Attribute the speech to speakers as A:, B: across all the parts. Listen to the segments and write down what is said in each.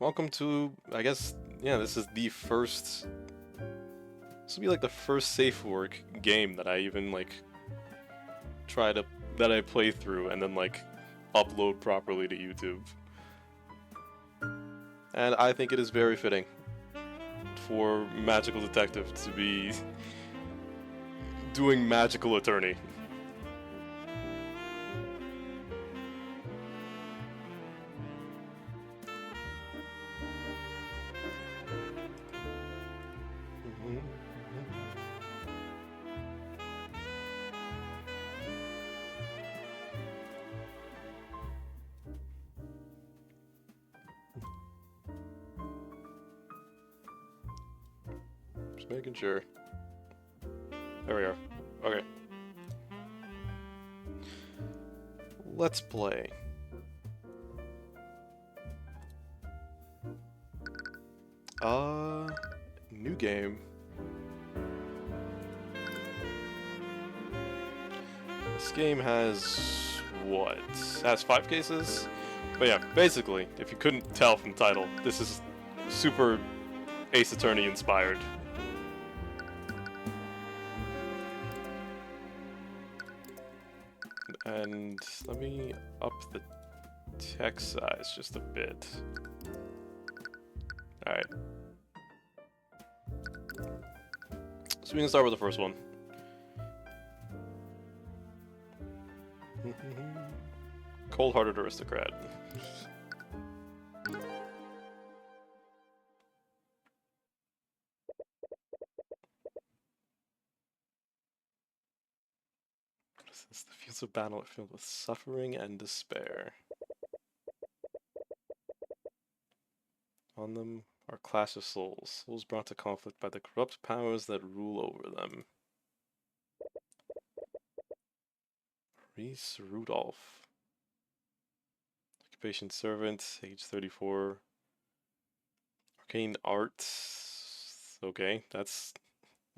A: welcome to, I guess, yeah, this is the first, this will be like the first safe work game that I even, like, that I play through and then, like, upload properly to YouTube. And I think it is very fitting for Magical Detective to be doing Magical Attorney. Just making sure. There we are. Okay. Let's play. New game. This game has what? Has 5 cases? But yeah, basically, if you couldn't tell from the title, this is super Ace Attorney inspired. And let me up the text size just a bit. Alright. So we can start with the first one. Cold-hearted aristocrat. This is the fields of battle are filled with suffering and despair. On them are clash of souls, souls brought to conflict by the corrupt powers that rule over them. Reese Rudolph. Occupation servant, age 34. Arcane art. Okay, that's...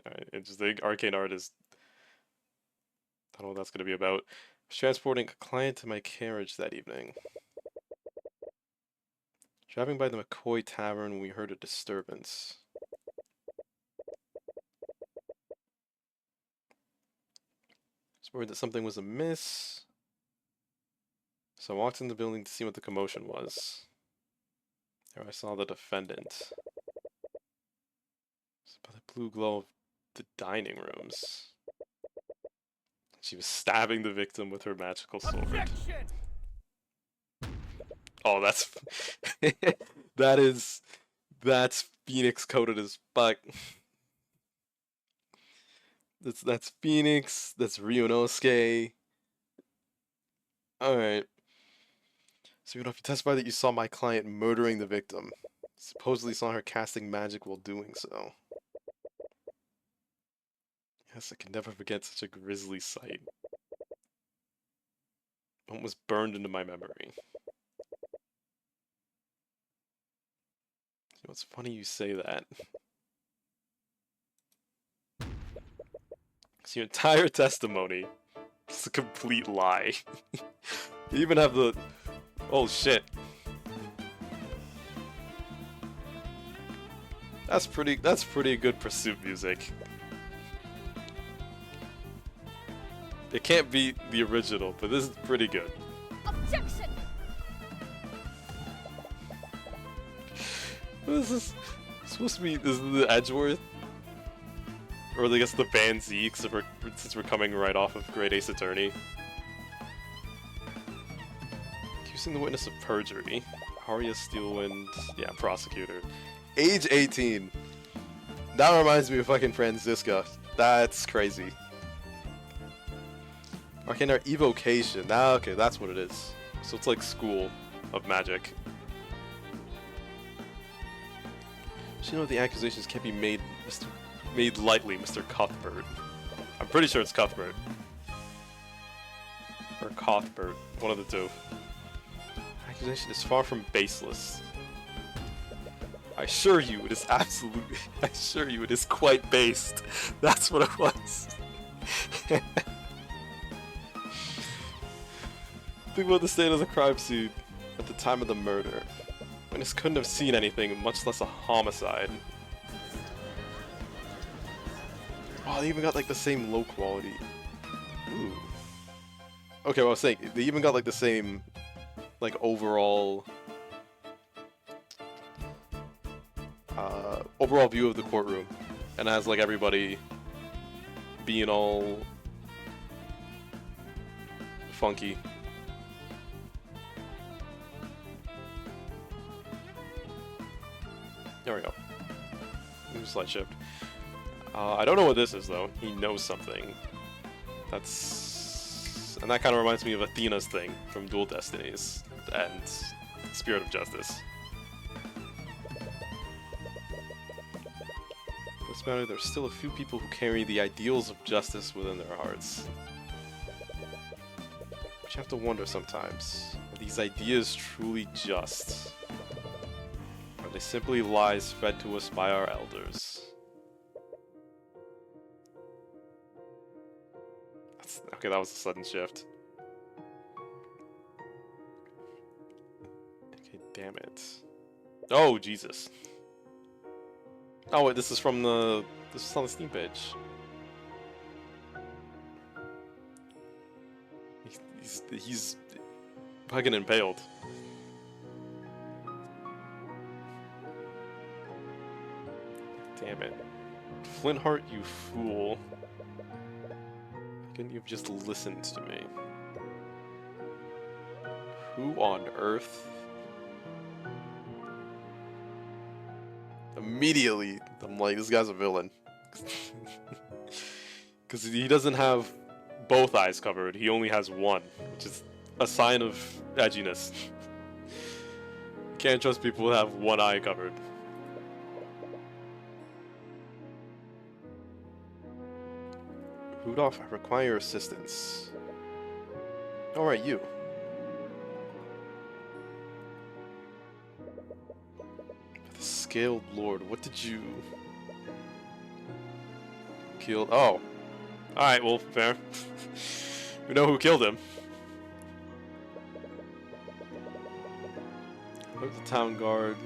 A: Alright, I just think arcane art is... I don't know what that's going to be about. I was transporting a client to my carriage that evening. Driving by the McCoy Tavern, we heard a disturbance. I was worried that something was amiss, so I walked in the building to see what the commotion was. There I saw the defendant. It's by the blue glow of the dining rooms. She was stabbing the victim with her magical sword. Objection! Oh, that's... That's Phoenix coded as fuck. That's Phoenix, that's Ryunosuke. Alright. So you testify that you saw my client murdering the victim. Supposedly saw her casting magic while doing so. Yes, I can never forget such a grisly sight. It was burned into my memory. You know, it's funny you say that. So your entire testimony is a complete lie. You even have the... Oh shit. That's pretty good pursuit music. It can't be the original, but this is pretty good. Objection! What is this? It's supposed to be... This is the Edgeworth? Or I guess the Van Z, since we're coming right off of Great Ace Attorney. Accusing the witness of perjury. Arya Steelwind, yeah, prosecutor. Age 18. That reminds me of fucking Franziska. That's crazy. Arcane Art Evocation. Ah, okay, that's what it is. So it's like school of magic. You know the accusations can't be made lightly, Mr. Cuthbert. I'm pretty sure it's Cuthbert. Or Cuthbert, one of the two. Accusation is far from baseless. I assure you it is absolutely... I assure you it is quite based. That's what it was. Think about the state of the crime scene at the time of the murder. Witness couldn't have seen anything, much less a homicide. Oh, they even got like the same low quality. Ooh. Okay, well, I was saying, they even got like the same, like, overall overall view of the courtroom, and has like everybody being all funky. There we go. New slide shift. I don't know what this is though. He knows something. And that kind of reminds me of Athena's thing from Dual Destinies and Spirit of Justice. This matter, there's still a few people who carry the ideals of justice within their hearts. But you have to wonder sometimes, are these ideas truly just? Or are they simply lies fed to us by our elders? Okay, that was a sudden shift. Okay, damn it. Oh, Jesus. Oh, wait, this is from the... This is on the Steam page. He's fucking impaled. Damn it. Flintheart, you fool. Couldn't you have just listened to me? Who on earth? Immediately, I'm like, this guy's a villain. Because he doesn't have both eyes covered, he only has one, which is a sign of edginess. Can't trust people who have one eye covered. Rudolph, I require assistance. Alright, you. The Scaled Lord, what did you... Killed... Oh. Alright, well, fair. We know who killed him. Look at the town guard.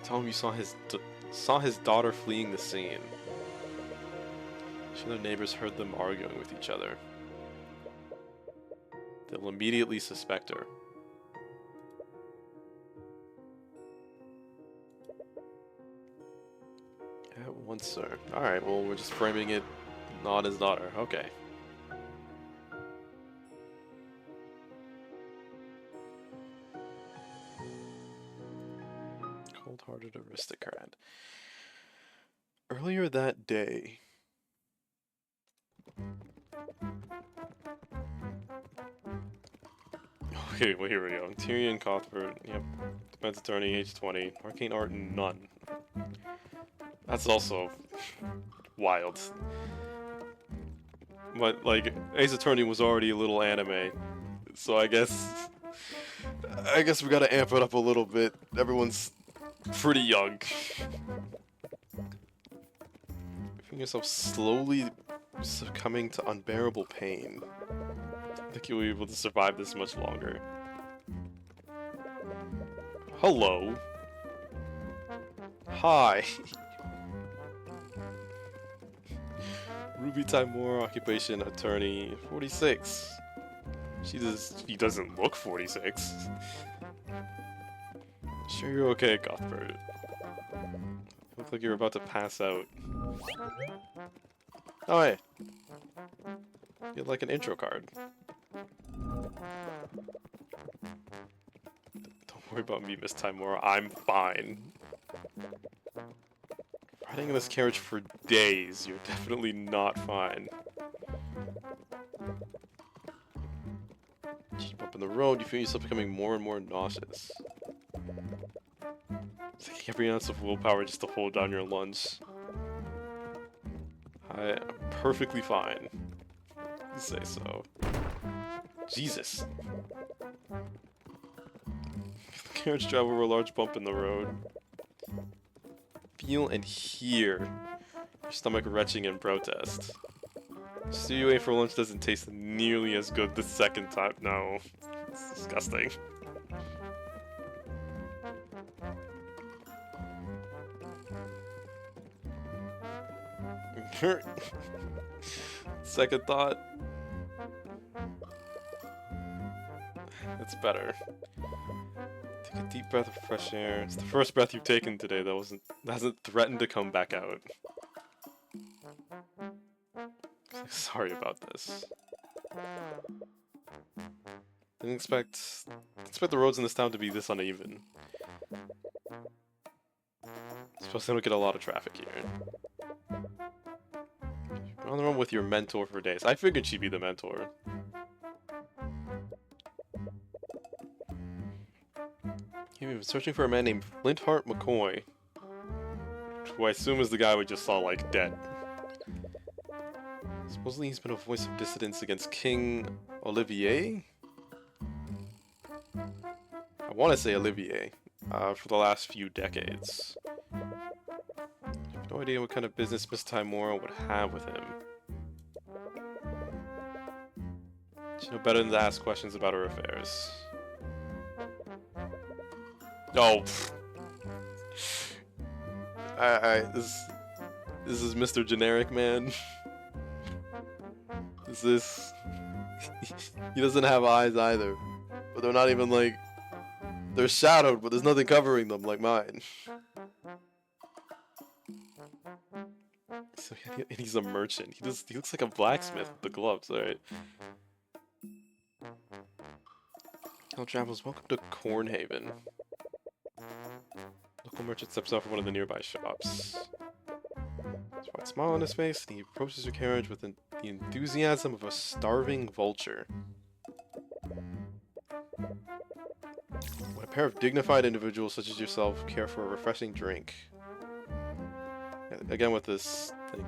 A: Tell him you saw his daughter fleeing the scene. Sure, their neighbors heard them arguing with each other. They'll immediately suspect her. At once, sir. Alright, well, we're just framing it not his daughter. Okay. Cold-hearted aristocrat. Earlier that day... Okay, well, here we go. Tyrion Cuthbert, yep. Defense attorney, age 20. Arcane art, none. That's also wild. But, like, Ace Attorney was already a little anime, so I guess we gotta amp it up a little bit. Everyone's pretty young. Feel yourself slowly succumbing to unbearable pain. I don't think you'll be able to survive this much longer. Hello. Hi. Ruby Timor, occupation attorney, 46. He doesn't look 46. Sure you're okay, Cuthbert. Look like you're about to pass out. Oh hey. You had like an intro card. Don't worry about me, Miss Timora. I'm fine. Riding in this carriage for days, you're definitely not fine. Keep up on the road, you feel yourself becoming more and more nauseous. Taking every ounce of willpower just to hold down your lunge. I am perfectly fine. You say so. Jesus. The carriage drive over a large bump in the road. Feel and hear your stomach retching in protest. Stew you ate for lunch doesn't taste nearly as good the second time. No. It's disgusting. Second thought. That's better. Take a deep breath of fresh air. It's the first breath you've taken today that hasn't threatened to come back out. Sorry about this. Didn't expect the roads in this town to be this uneven. Suppose they don't get a lot of traffic here. You're on the run with your mentor for days. I figured she'd be the mentor. You've been searching for a man named Flintheart McCoy, who I assume is the guy we just saw, like, dead. Supposedly he's been a voice of dissidence against King Olivier? I want to say Olivier, for the last few decades. I have no idea what kind of business Miss Timora would have with him. She'd know better than to ask questions about her affairs. Oh, this is Mr. Generic Man. This he doesn't have eyes either, but they're not even like, they're shadowed, but there's nothing covering them like mine. So yeah, and he's a merchant. He looks like a blacksmith with the gloves. All right. Hello, travelers. Welcome to Cornhaven. Local merchant steps out from one of the nearby shops. There's a wide smile on his face, and he approaches your carriage with the enthusiasm of a starving vulture. When a pair of dignified individuals such as yourself care for a refreshing drink. Again with this thing.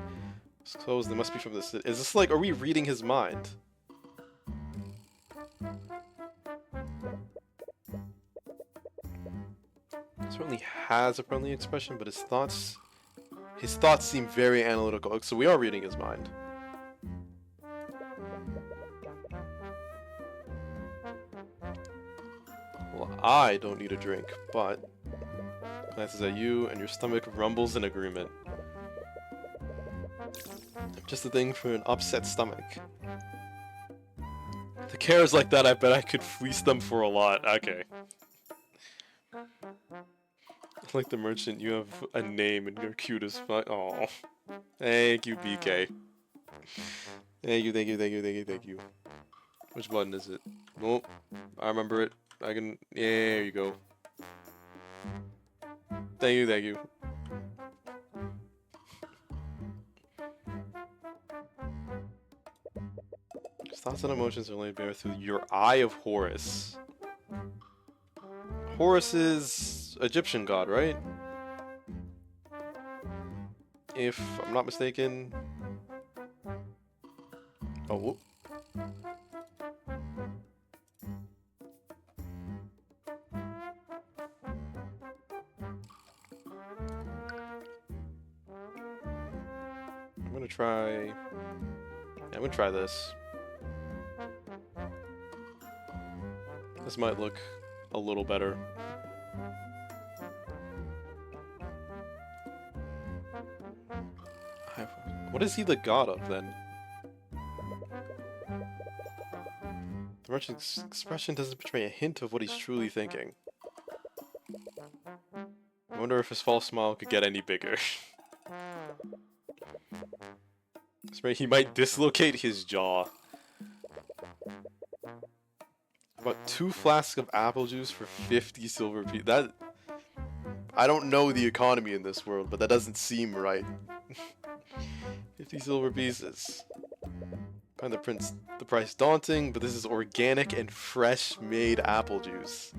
A: Suppose they must be from the city. Is this like, are we reading his mind? Certainly has a friendly expression, but his thoughts seem very analytical. So we are reading his mind. Well, I don't need a drink, but glances at you and your stomach rumbles in agreement. Just the thing for an upset stomach. The cares like that, I bet I could fleece them for a lot. Okay. Like the merchant, you have a name and you're cute as fuck. Aw. Thank you, BK. Thank you, thank you, thank you, thank you, thank you. Which button is it? Oh, I remember it. I can... Yeah, there you go. Thank you, thank you. His thoughts and emotions are laid bare through your Eye of Horus. Horus is Egyptian god, right? If I'm not mistaken. Oh, whoop. I'm gonna try this. This might look a little better. What is he the god of, then? The merchant's expression doesn't betray a hint of what he's truly thinking. I wonder if his false smile could get any bigger. He might dislocate his jaw. About 2 flasks of apple juice for 50 silver pieces. That... I don't know the economy in this world, but that doesn't seem right. 50 silver pieces. Find the price daunting, but this is organic and fresh made apple juice.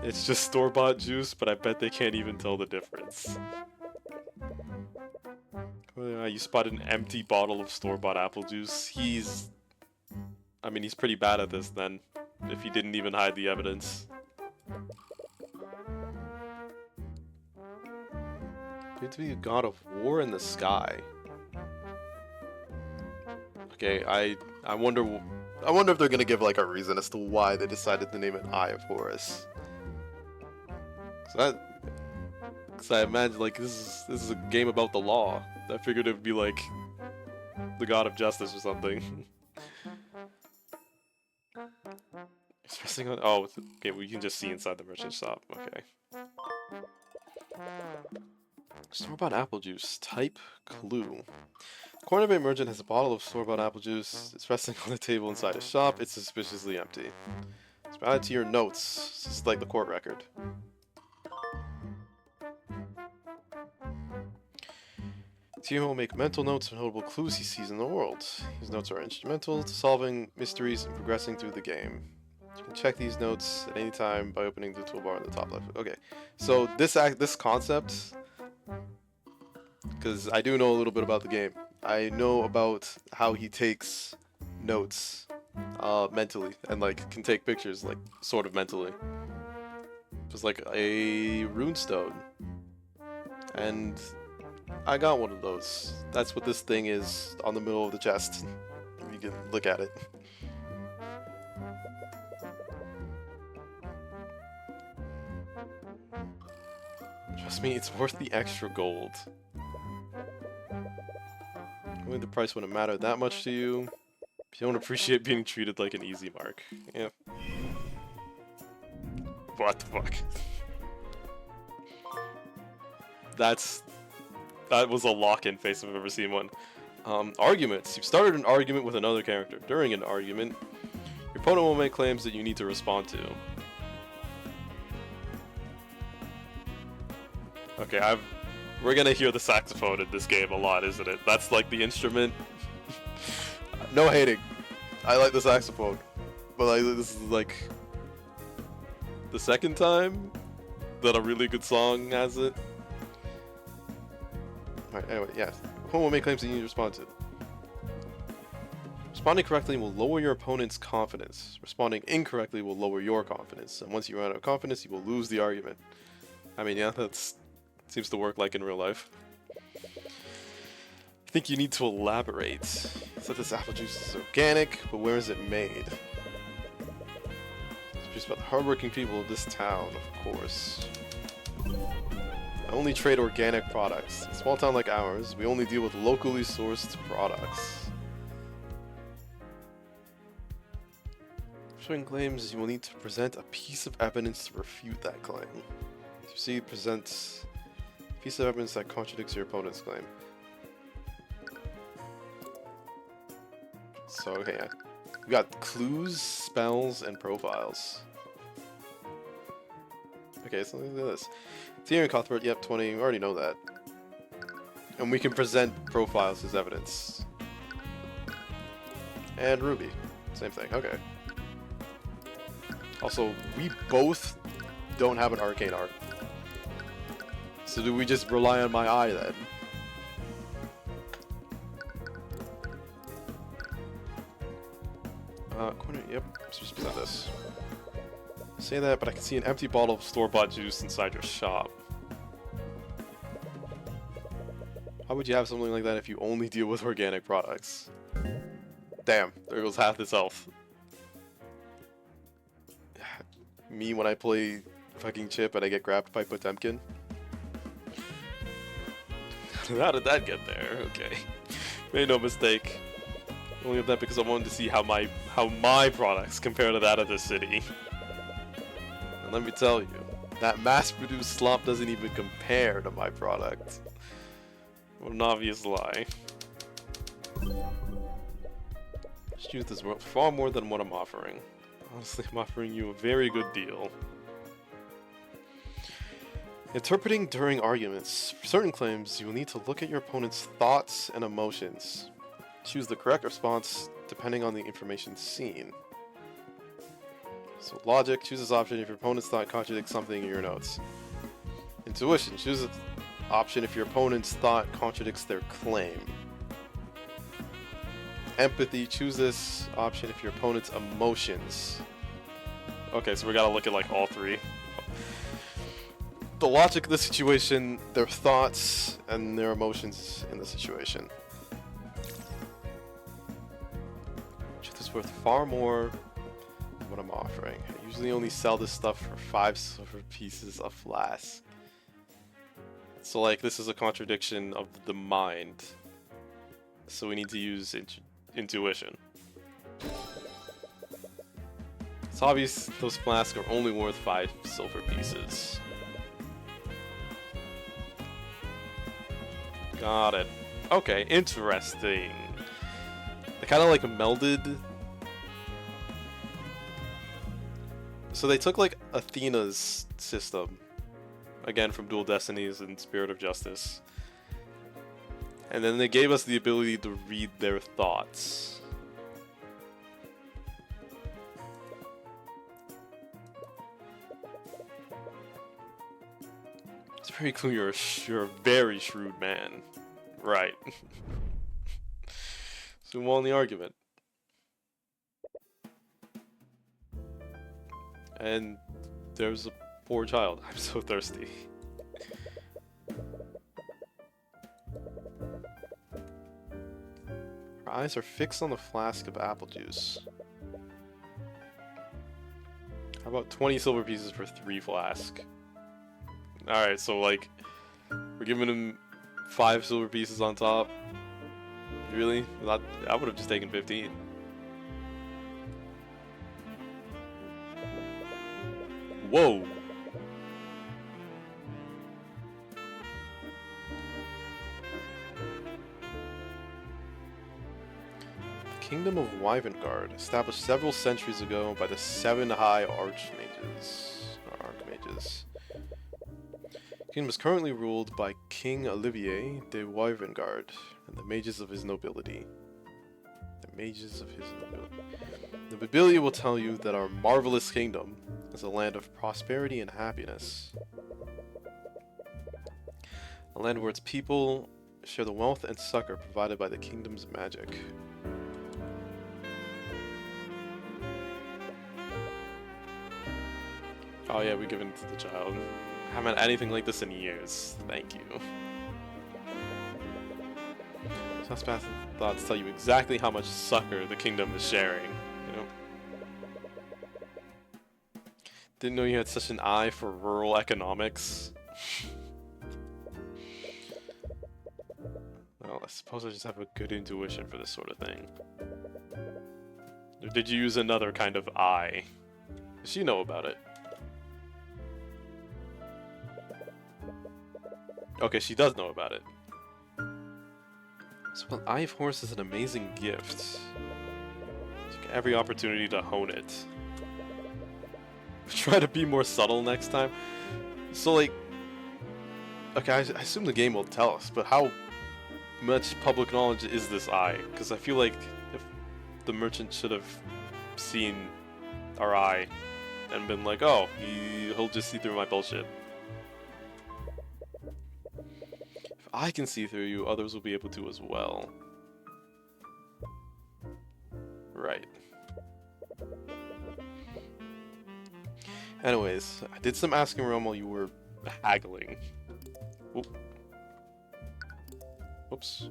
A: It's just store-bought juice, but I bet they can't even tell the difference. You spotted an empty bottle of store-bought apple juice. I mean, he's pretty bad at this then, if he didn't even hide the evidence. Appeared to be a god of war in the sky. Okay, I wonder if they're gonna give like a reason as to why they decided to name it Eye of Horus. So Cause I imagine like this is a game about the law. I figured it'd be like the god of justice or something. Expressing on okay, we can just see inside the merchant shop. Okay. Store-bought apple juice. Type clue. Corner bay merchant has a bottle of store-bought apple juice. It's resting on the table inside his shop. It's suspiciously empty. It's added to your notes. It's like the court record. Tyrion will make mental notes of notable clues he sees in the world. His notes are instrumental to solving mysteries and progressing through the game. You can check these notes at any time by opening the toolbar in the top left. Okay, so this concept, because I do know a little bit about the game. I know about how he takes notes mentally and like can take pictures like sort of mentally. Just like a runestone, and I got one of those. That's what this thing is on the middle of the chest. You can look at it. Trust me, it's worth the extra gold. Only the price wouldn't matter that much to you. If you don't appreciate being treated like an easy mark. Yeah. What the fuck? That was a lock-in face if I've ever seen one. Arguments. You've started an argument with another character. During an argument, your opponent will make claims that you need to respond to. Okay, we're gonna hear the saxophone in this game a lot, isn't it? That's like the instrument. No hating. I like the saxophone. But like, this is like the second time that a really good song has it. Alright, anyway, yes. Opponent will make claims that you need to respond to. Responding correctly will lower your opponent's confidence. Responding incorrectly will lower your confidence. And once you run out of confidence, you will lose the argument. I mean, yeah, that's seems to work like in real life. I think you need to elaborate. So this apple juice is organic, but where is it made? It's just about the hardworking people of this town, of course. I only trade organic products. In a small town like ours, we only deal with locally sourced products. Showing claims, you will need to present a piece of evidence to refute that claim. To see, present a piece of evidence that contradicts your opponent's claim. So, okay, yeah. We got clues, spells, and profiles. Okay, so look at this. Tyrion Cuthbert, yep, 20, we already know that. And we can present profiles as evidence. And Ruby, same thing, okay. Also, we both don't have an arcane art. So do we just rely on my eye then? Corner, yep, let's just present this. Say that, but I can see an empty bottle of store-bought juice inside your shop. How would you have something like that if you only deal with organic products? Damn, there goes half this health. Me when I play fucking Chip and I get grabbed by Potemkin. How did that get there? Okay. Made no mistake. Only of that because I wanted to see how my products compare to that of the city. And let me tell you, that mass-produced slop doesn't even compare to my product. What an obvious lie. This truth is worth far more than what I'm offering. Honestly, I'm offering you a very good deal. Interpreting during arguments. For certain claims, you will need to look at your opponent's thoughts and emotions. Choose the correct response depending on the information seen. So logic, choose this option if your opponent's thought contradicts something in your notes. Intuition, choose this option if your opponent's thought contradicts their claim. Empathy, choose this option if your opponent's emotions. Okay, so we gotta look at like all three. The logic of the situation, their thoughts, and their emotions in the situation. Truth is worth far more than what I'm offering. I usually only sell this stuff for 5 silver pieces of flask. So like this is a contradiction of the mind. So we need to use intuition. It's obvious those flasks are only worth 5 silver pieces. Got it. Okay, interesting. They kind of like melded. So they took like Athena's system, again from Dual Destinies and Spirit of Justice, and then they gave us the ability to read their thoughts. It's very clear you're a very shrewd man. Right. So we won the argument. And there's a poor child. I'm so thirsty. Her eyes are fixed on the flask of apple juice. How about 20 silver pieces for 3 flasks? Alright, so like, we're giving him 5 silver pieces on top. Really? I would have just taken 15. Whoa! The Kingdom of Wyvengard, established several centuries ago by the 7 High Archmages. The kingdom is currently ruled by King Olivier de Wyvengard and the mages of his nobility. The nobility will tell you that our marvelous kingdom is a land of prosperity and happiness. A land where its people share the wealth and succor provided by the kingdom's magic. Oh yeah, we give it to the child. I haven't had anything like this in years. Thank you. Suspect thoughts tell you exactly how much succor the kingdom is sharing. You know? Didn't know you had such an eye for rural economics. Well, I suppose I just have a good intuition for this sort of thing. Or did you use another kind of eye? Does she know about it? Okay, she does know about it. So an Eye of Horse is an amazing gift. Take every opportunity to hone it. Try to be more subtle next time. So like, okay, I assume the game will tell us, but how much public knowledge is this eye? Because I feel like if the merchant should have seen our eye and been like, oh, he'll just see through my bullshit. If I can see through you, others will be able to as well. Right. Anyways, I did some asking around while you were haggling. Oop. Oops.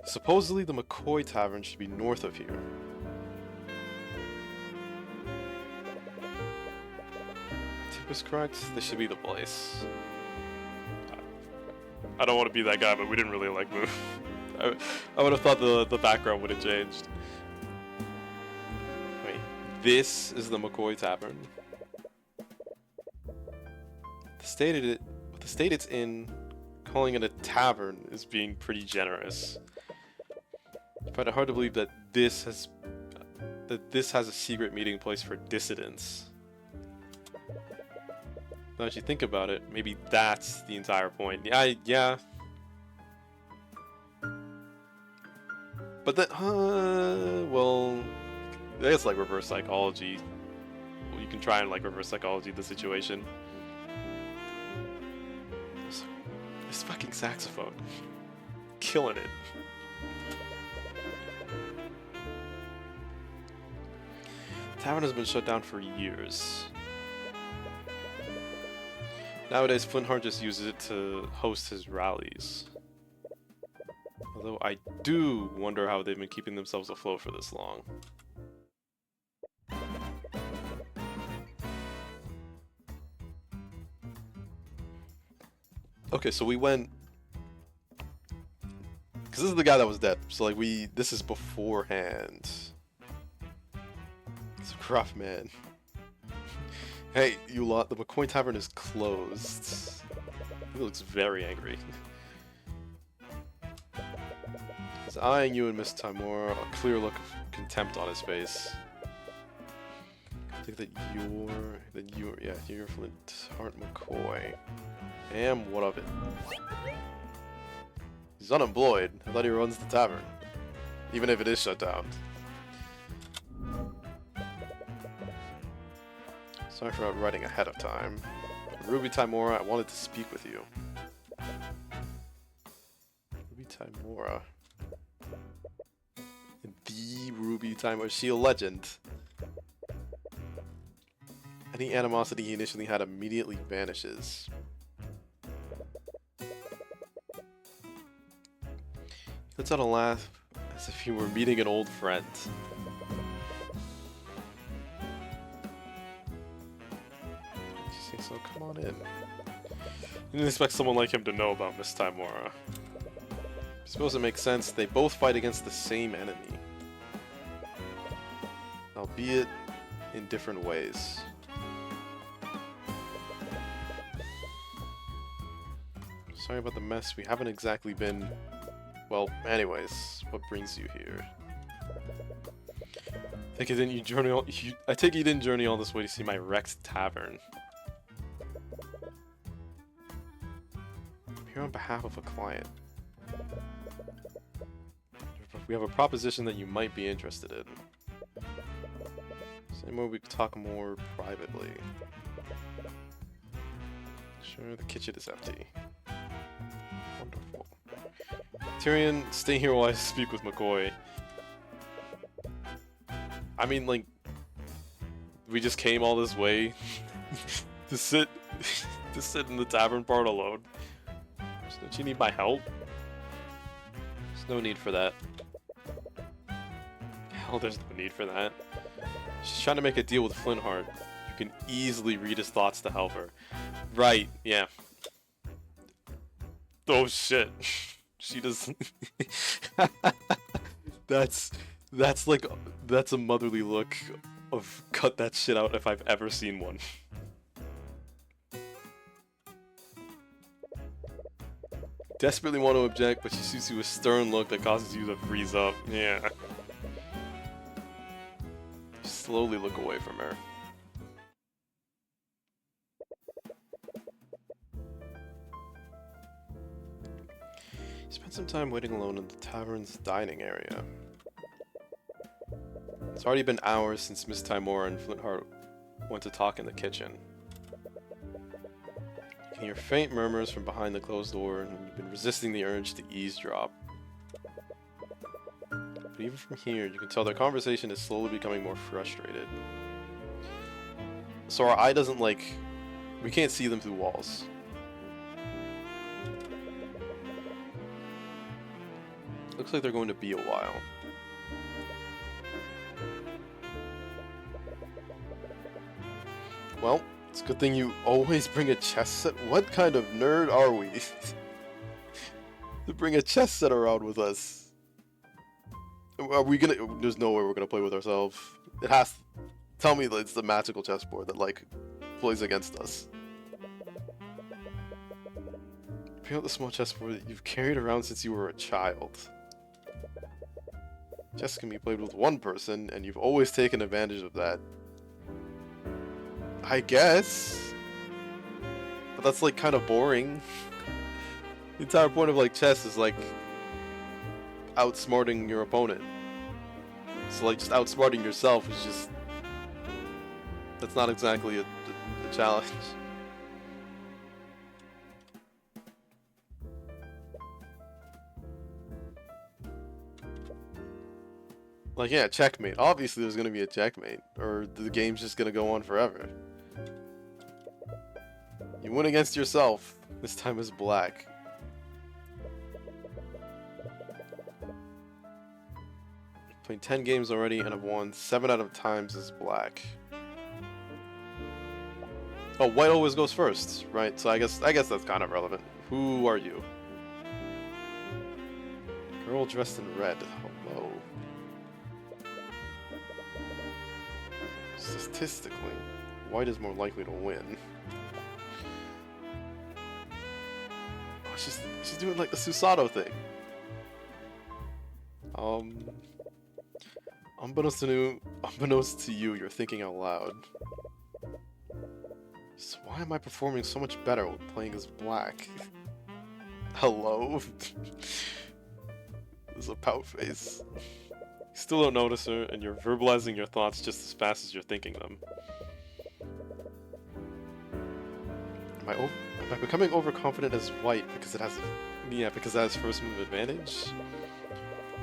A: Supposedly the McCoy Tavern should be north of here. Tip is correct, this should be the place. I don't want to be that guy, but we didn't really like move. I would have thought the background would have changed. Wait, this is the McCoy Tavern. The state it's in, calling it a tavern is being pretty generous. I find it hard to believe that this has a secret meeting place for dissidents. Now that you think about it, maybe that's the entire point. Yeah. But then, well, it's like reverse psychology. Well, you can try and like reverse psychology the situation. This fucking saxophone. Killing it. The tavern has been shut down for years. Nowadays, Flintheart just uses it to host his rallies. Although I do wonder how they've been keeping themselves afloat for this long. Okay, so we went... Because this is the guy that was dead. So, like, this is beforehand. It's a rough man. Hey, you lot, the McCoy Tavern is closed. He looks very angry. He's eyeing you and Miss Timora, a clear look of contempt on his face. I think that you're Flint Hart McCoy. What of it? He's unemployed. I thought he runs the tavern. Even if it is shut down. Sorry for not writing ahead of time. Ruby Timora, I wanted to speak with you. Ruby Timora. The Ruby Timora. Is she a legend? Any animosity he initially had immediately vanishes. He lets out a laugh as if he were meeting an old friend. So come on in. You didn't expect someone like him to know about Miss Timora. I suppose it makes sense. They both fight against the same enemy. Albeit in different ways. Sorry about the mess. We haven't exactly been... Well, anyways, what brings you here? I take it you didn't journey all this way to see my wrecked tavern. Here on behalf of a client. We have a proposition that you might be interested in. Say more, we could talk more privately. Sure, the kitchen is empty. Wonderful. Tyrion, stay here while I speak with McCoy. I mean, like, we just came all this way to sit in the tavern part alone. Don't you need my help? There's no need for that. Hell, there's no need for that. She's trying to make a deal with Flintheart. You can easily read his thoughts to help her. Right, yeah. Oh shit. She doesn't... That's a motherly look of cut that shit out if I've ever seen one. Desperately want to object, but she shoots you a stern look that causes you to freeze up. Yeah. Slowly look away from her. Spend some time waiting alone in the tavern's dining area. It's already been hours since Miss Timora and Flintheart went to talk in the kitchen. You can hear faint murmurs from behind the closed door, and you've been resisting the urge to eavesdrop. But even from here, you can tell their conversation is slowly becoming more frustrated. So our eye doesn't we can't see them through walls. Looks like they're going to be a while. Well, it's a good thing you always bring a chess set. What kind of nerd are we? To bring a chess set around with us. Are we gonna... There's no way we're gonna play with ourselves. It has... Tell me that it's the magical chessboard that, plays against us. Bring out the small chessboard that you've carried around since you were a child. Chess can be played with one person, and you've always taken advantage of that. I guess. But that's, kind of boring. The entire point of, chess is, outsmarting your opponent. So, just outsmarting yourself is just... That's not exactly a challenge. Yeah, checkmate. Obviously there's gonna be a checkmate, or the game's just gonna go on forever. You win against yourself. This time is black. Played 10 games already and have won 7 out of times as black. Oh, white always goes first, right? So I guess that's kind of relevant. Who are you? Girl dressed in red. Hello. Statistically, white is more likely to win. Oh, she's doing like the Susato thing. Unbeknownst to you, you're thinking out loud. So why am I performing so much better when playing as black? Hello? There's a pout face. You still don't notice her, and you're verbalizing your thoughts just as fast as you're thinking them. Am I becoming overconfident as white because it has first move advantage?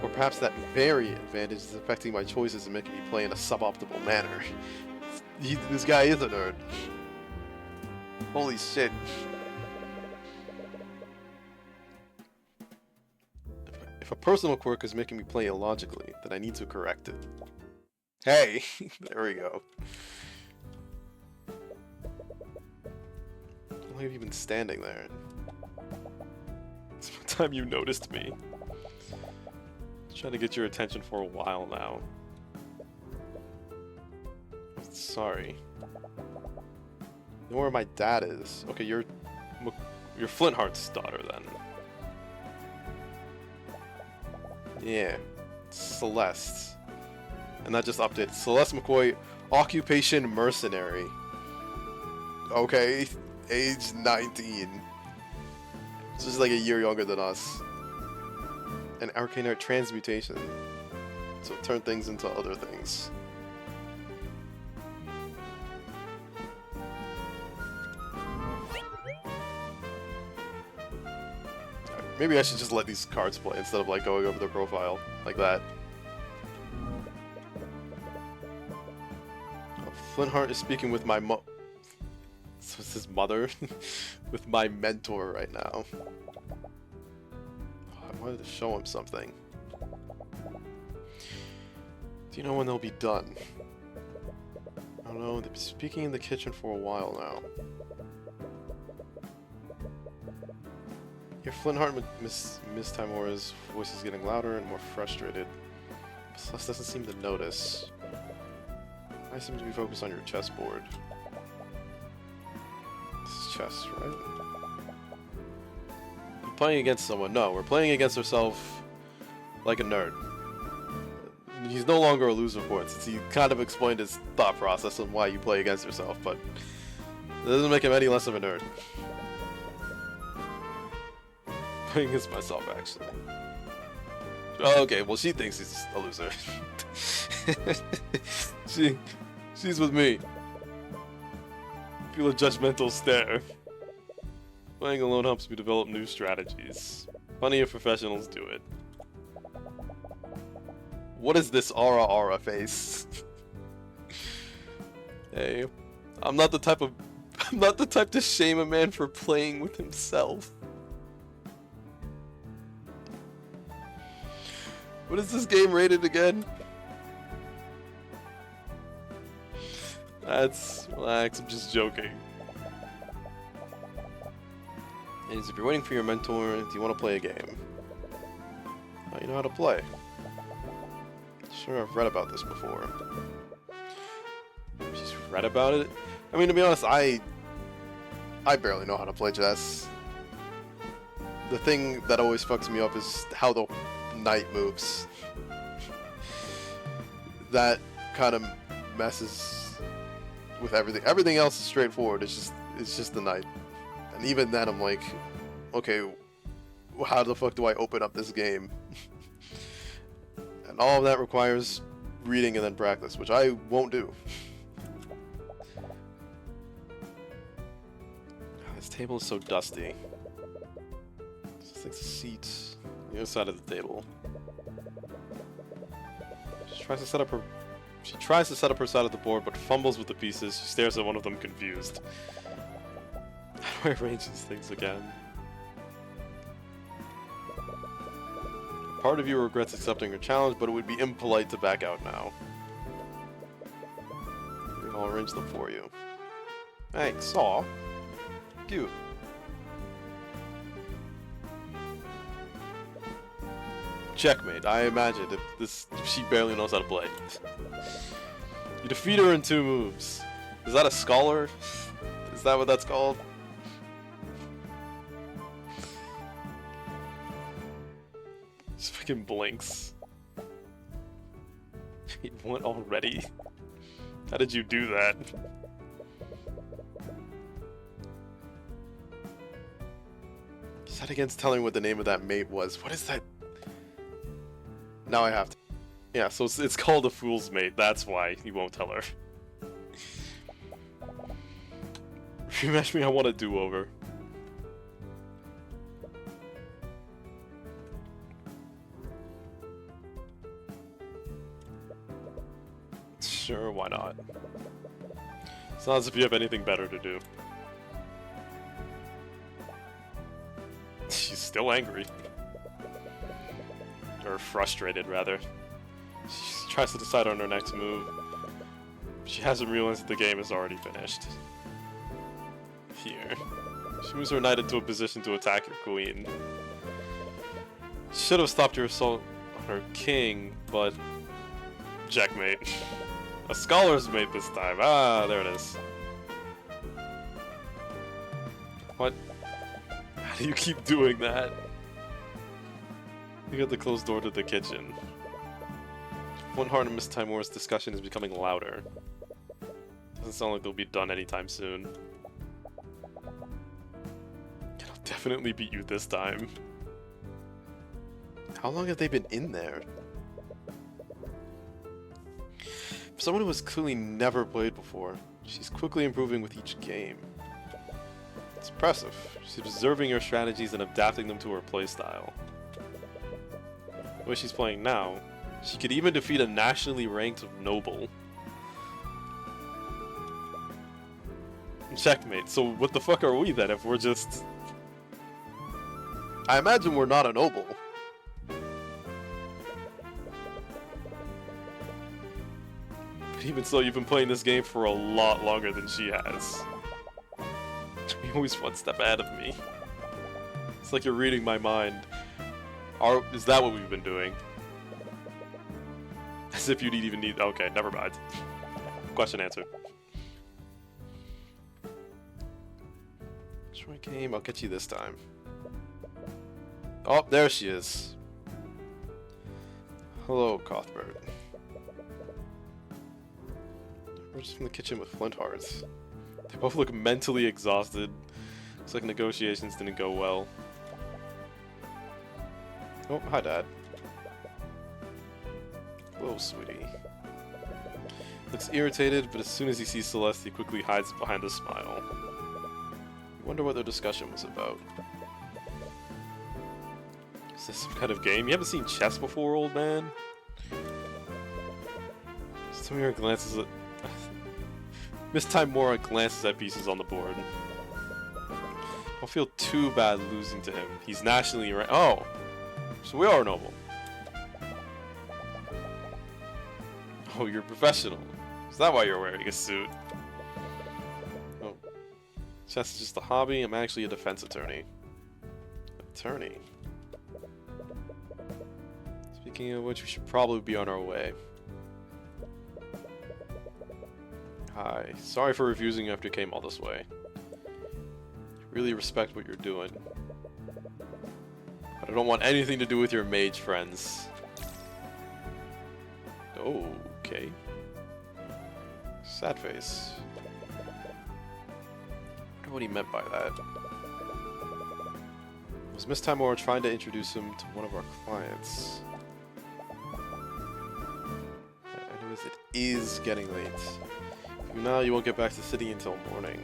A: Or perhaps that very advantage is affecting my choices and making me play in a suboptimal manner. This guy is a nerd. Holy shit. If a personal quirk is making me play illogically, then I need to correct it. Hey! There we go. How long have you been standing there? It's the time you noticed me. Trying to get your attention for a while now. Sorry. You know where my dad is? Okay, you're Flintheart's daughter then. Yeah, Celeste. And that just updated. Celeste McCoy, occupation mercenary. Okay, age 19. It's just like a year younger than us. An Arcane art transmutation. So turn things into other things. Maybe I should just let these cards play instead of like going over their profile like that. Oh, Flintheart is speaking with my so it's his mother? With my mentor right now. I wanted to show him something. Do you know when they'll be done? I don't know, they've been speaking in the kitchen for a while now. Your Flintheart, Miss Timora's voice is getting louder and more frustrated. Celeste doesn't seem to notice. I seem to be focused on your chessboard. This is chess, right? I'm playing against someone. No, we're playing against ourselves like a nerd. He's no longer a loser for it, since he kind of explained his thought process on why you play against yourself, but it doesn't make him any less of a nerd. Playing against myself, actually. Oh, okay, well, she thinks he's a loser. She's with me. Feel a judgmental stare. Playing alone helps me develop new strategies. Plenty of professionals do it. What is this aura face? Hey, I'm not the type to shame a man for playing with himself. What is this game rated again? Relax, I'm just joking. Anyways, if you're waiting for your mentor, do you want to play a game? Oh, you know how to play. Sure, I've read about this before. She's read about it? I mean, to be honest, I barely know how to play chess. The thing that always fucks me up is how the knight moves. That kind of messes with everything. Everything else is straightforward. It's just the knight. And even then, I'm like, okay, how the fuck do I open up this game? And all of that requires reading and then practice, which I won't do. This table is so dusty. Just like the seats on the other side of the table. She tries to set up her side of the board, but fumbles with the pieces. She stares at one of them confused. How do I arrange these things again? Part of you regrets accepting her challenge, but it would be impolite to back out now. I'll arrange them for you. Thanks. Aw. Cute. Checkmate. I imagine if she barely knows how to play. You defeat her in 2 moves. Is that a scholar? Is that what that's called? Just fucking blinks. He won already? How did you do that? Set against telling what the name of that mate was. What is that? Now I have to. Yeah, so it's called a fool's mate. That's why you won't tell her. Rematch me, I want a do-over. Sure, why not? It's not as if you have anything better to do. She's still angry. Or frustrated, rather. She tries to decide on her next move. She hasn't realized that the game is already finished. Here. She moves her knight into a position to attack your queen. Should have stopped your assault on her king, but... checkmate. A scholar's mate this time. Ah, there it is. What? How do you keep doing that? You got the closed door to the kitchen. One Heart and Miss Timor's discussion is becoming louder. Doesn't sound like they'll be done anytime soon. I'll definitely beat you this time. How long have they been in there? For someone who has clearly never played before, she's quickly improving with each game. It's impressive. She's observing your strategies and adapting them to her playstyle. The way she's playing now, she could even defeat a nationally ranked noble. Checkmate. So what the fuck are we then if we're just... I imagine we're not a noble. But even so, you've been playing this game for a lot longer than she has. You're always one step ahead of me. It's like you're reading my mind. Is that what we've been doing? As if you'd even need... Okay, never mind. Question answered. Destroy game, I'll get you this time. Oh, there she is. Hello, Cuthbert. We're just from the kitchen with flint hearts. They both look mentally exhausted. Looks like negotiations didn't go well. Oh, hi, Dad. Hello, sweetie. Looks irritated, but as soon as he sees Celeste, he quickly hides behind a smile. I wonder what their discussion was about. Is this some kind of game? You haven't seen chess before, old man? Some of your glances at... Miss Timora glances at pieces on the board. Don't feel too bad losing to him. He's nationally ranked. Oh! So we are noble. Oh, you're professional. Is that why you're wearing a suit? Oh. Chess is just a hobby. I'm actually a defense attorney. Attorney? Speaking of which, we should probably be on our way. Hi. Sorry for refusing you after you came all this way. I really respect what you're doing. But I don't want anything to do with your mage friends. Oh, okay. Sad face. I wonder what he meant by that. Was Miss Timora trying to introduce him to one of our clients? Anyways, it is getting late. From now, you won't get back to the city until morning.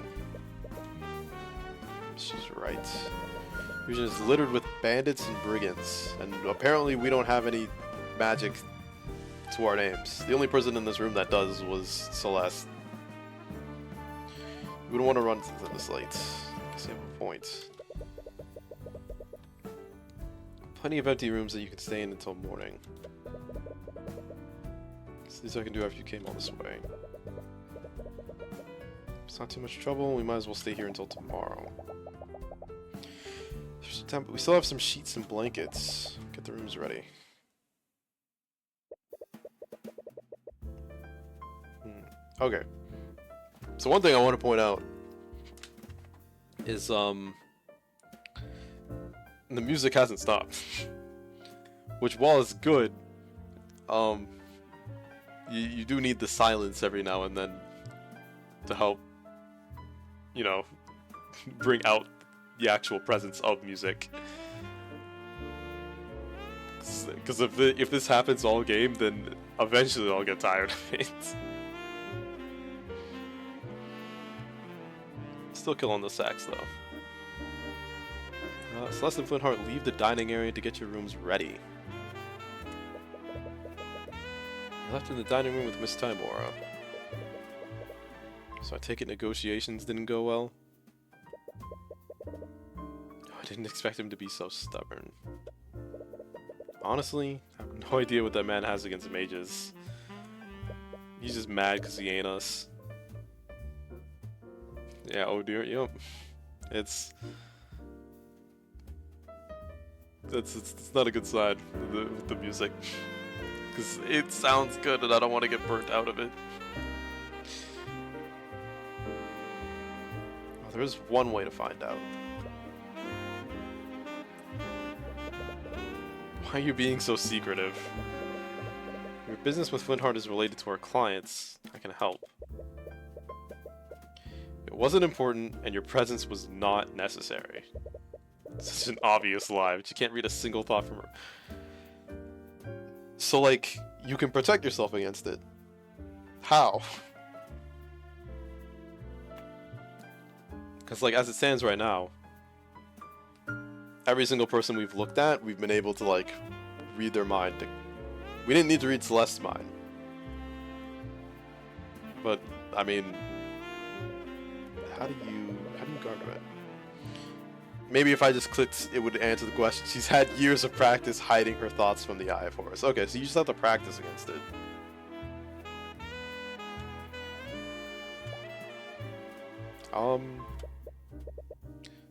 A: She's right. The region is littered with bandits and brigands, and apparently we don't have any magic to our names. The only person in this room that does was Celeste. We don't want to run into this late. I guess you have a point. Plenty of empty rooms that you can stay in until morning. It's the least I can do after you came all this way. It's not too much trouble. We might as well stay here until tomorrow. We still have some sheets and blankets. Get the rooms ready. Okay. So one thing I want to point out is the music hasn't stopped. Which, while it's good, you do need the silence every now and then to help, you know, bring out the actual presence of music. Because if this happens all game, then eventually I'll get tired of it. Still killing the sax though. Celeste and Flintheart, leave the dining area to get your rooms ready. You left in the dining room with Miss Tymora. So I take it negotiations didn't go well? I didn't expect him to be so stubborn. Honestly, I have no idea what that man has against mages. He's just mad because he ain't us. Yeah, oh dear, yep. It's not a good sign with the music. Because it sounds good and I don't want to get burnt out of it. Well, there is one way to find out. Why are you being so secretive? Your business with Flintheart is related to our clients. I can help. It wasn't important, and your presence was not necessary. It's such an obvious lie, but you can't read a single thought from her. So, like, you can protect yourself against it. How? Because, like, as it stands right now, every single person we've looked at, we've been able to, like, read their mind. We didn't need to read Celeste's mind. But, I mean, how do you garner it? Maybe if I just clicked, it would answer the question. She's had years of practice hiding her thoughts from the eye for us. Okay, so you just have to practice against it.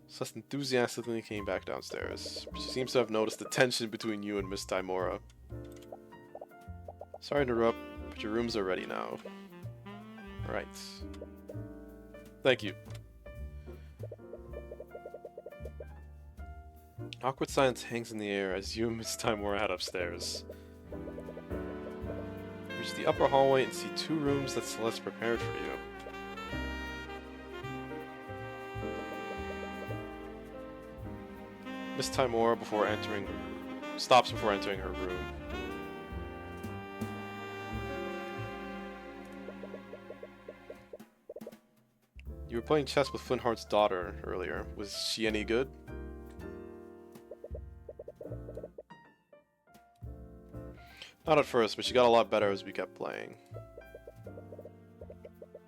A: Celeste enthusiastically came back downstairs. She seems to have noticed the tension between you and Miss Tymora. Sorry to interrupt, but your rooms are ready now. Alright. Thank you. Awkward silence hangs in the air as you and Miss Tymora head upstairs. Reach the upper hallway and see two rooms that Celeste prepared for you. Miss Tymora stops before entering her room. You were playing chess with Flintheart's daughter earlier. Was she any good? Not at first, but she got a lot better as we kept playing.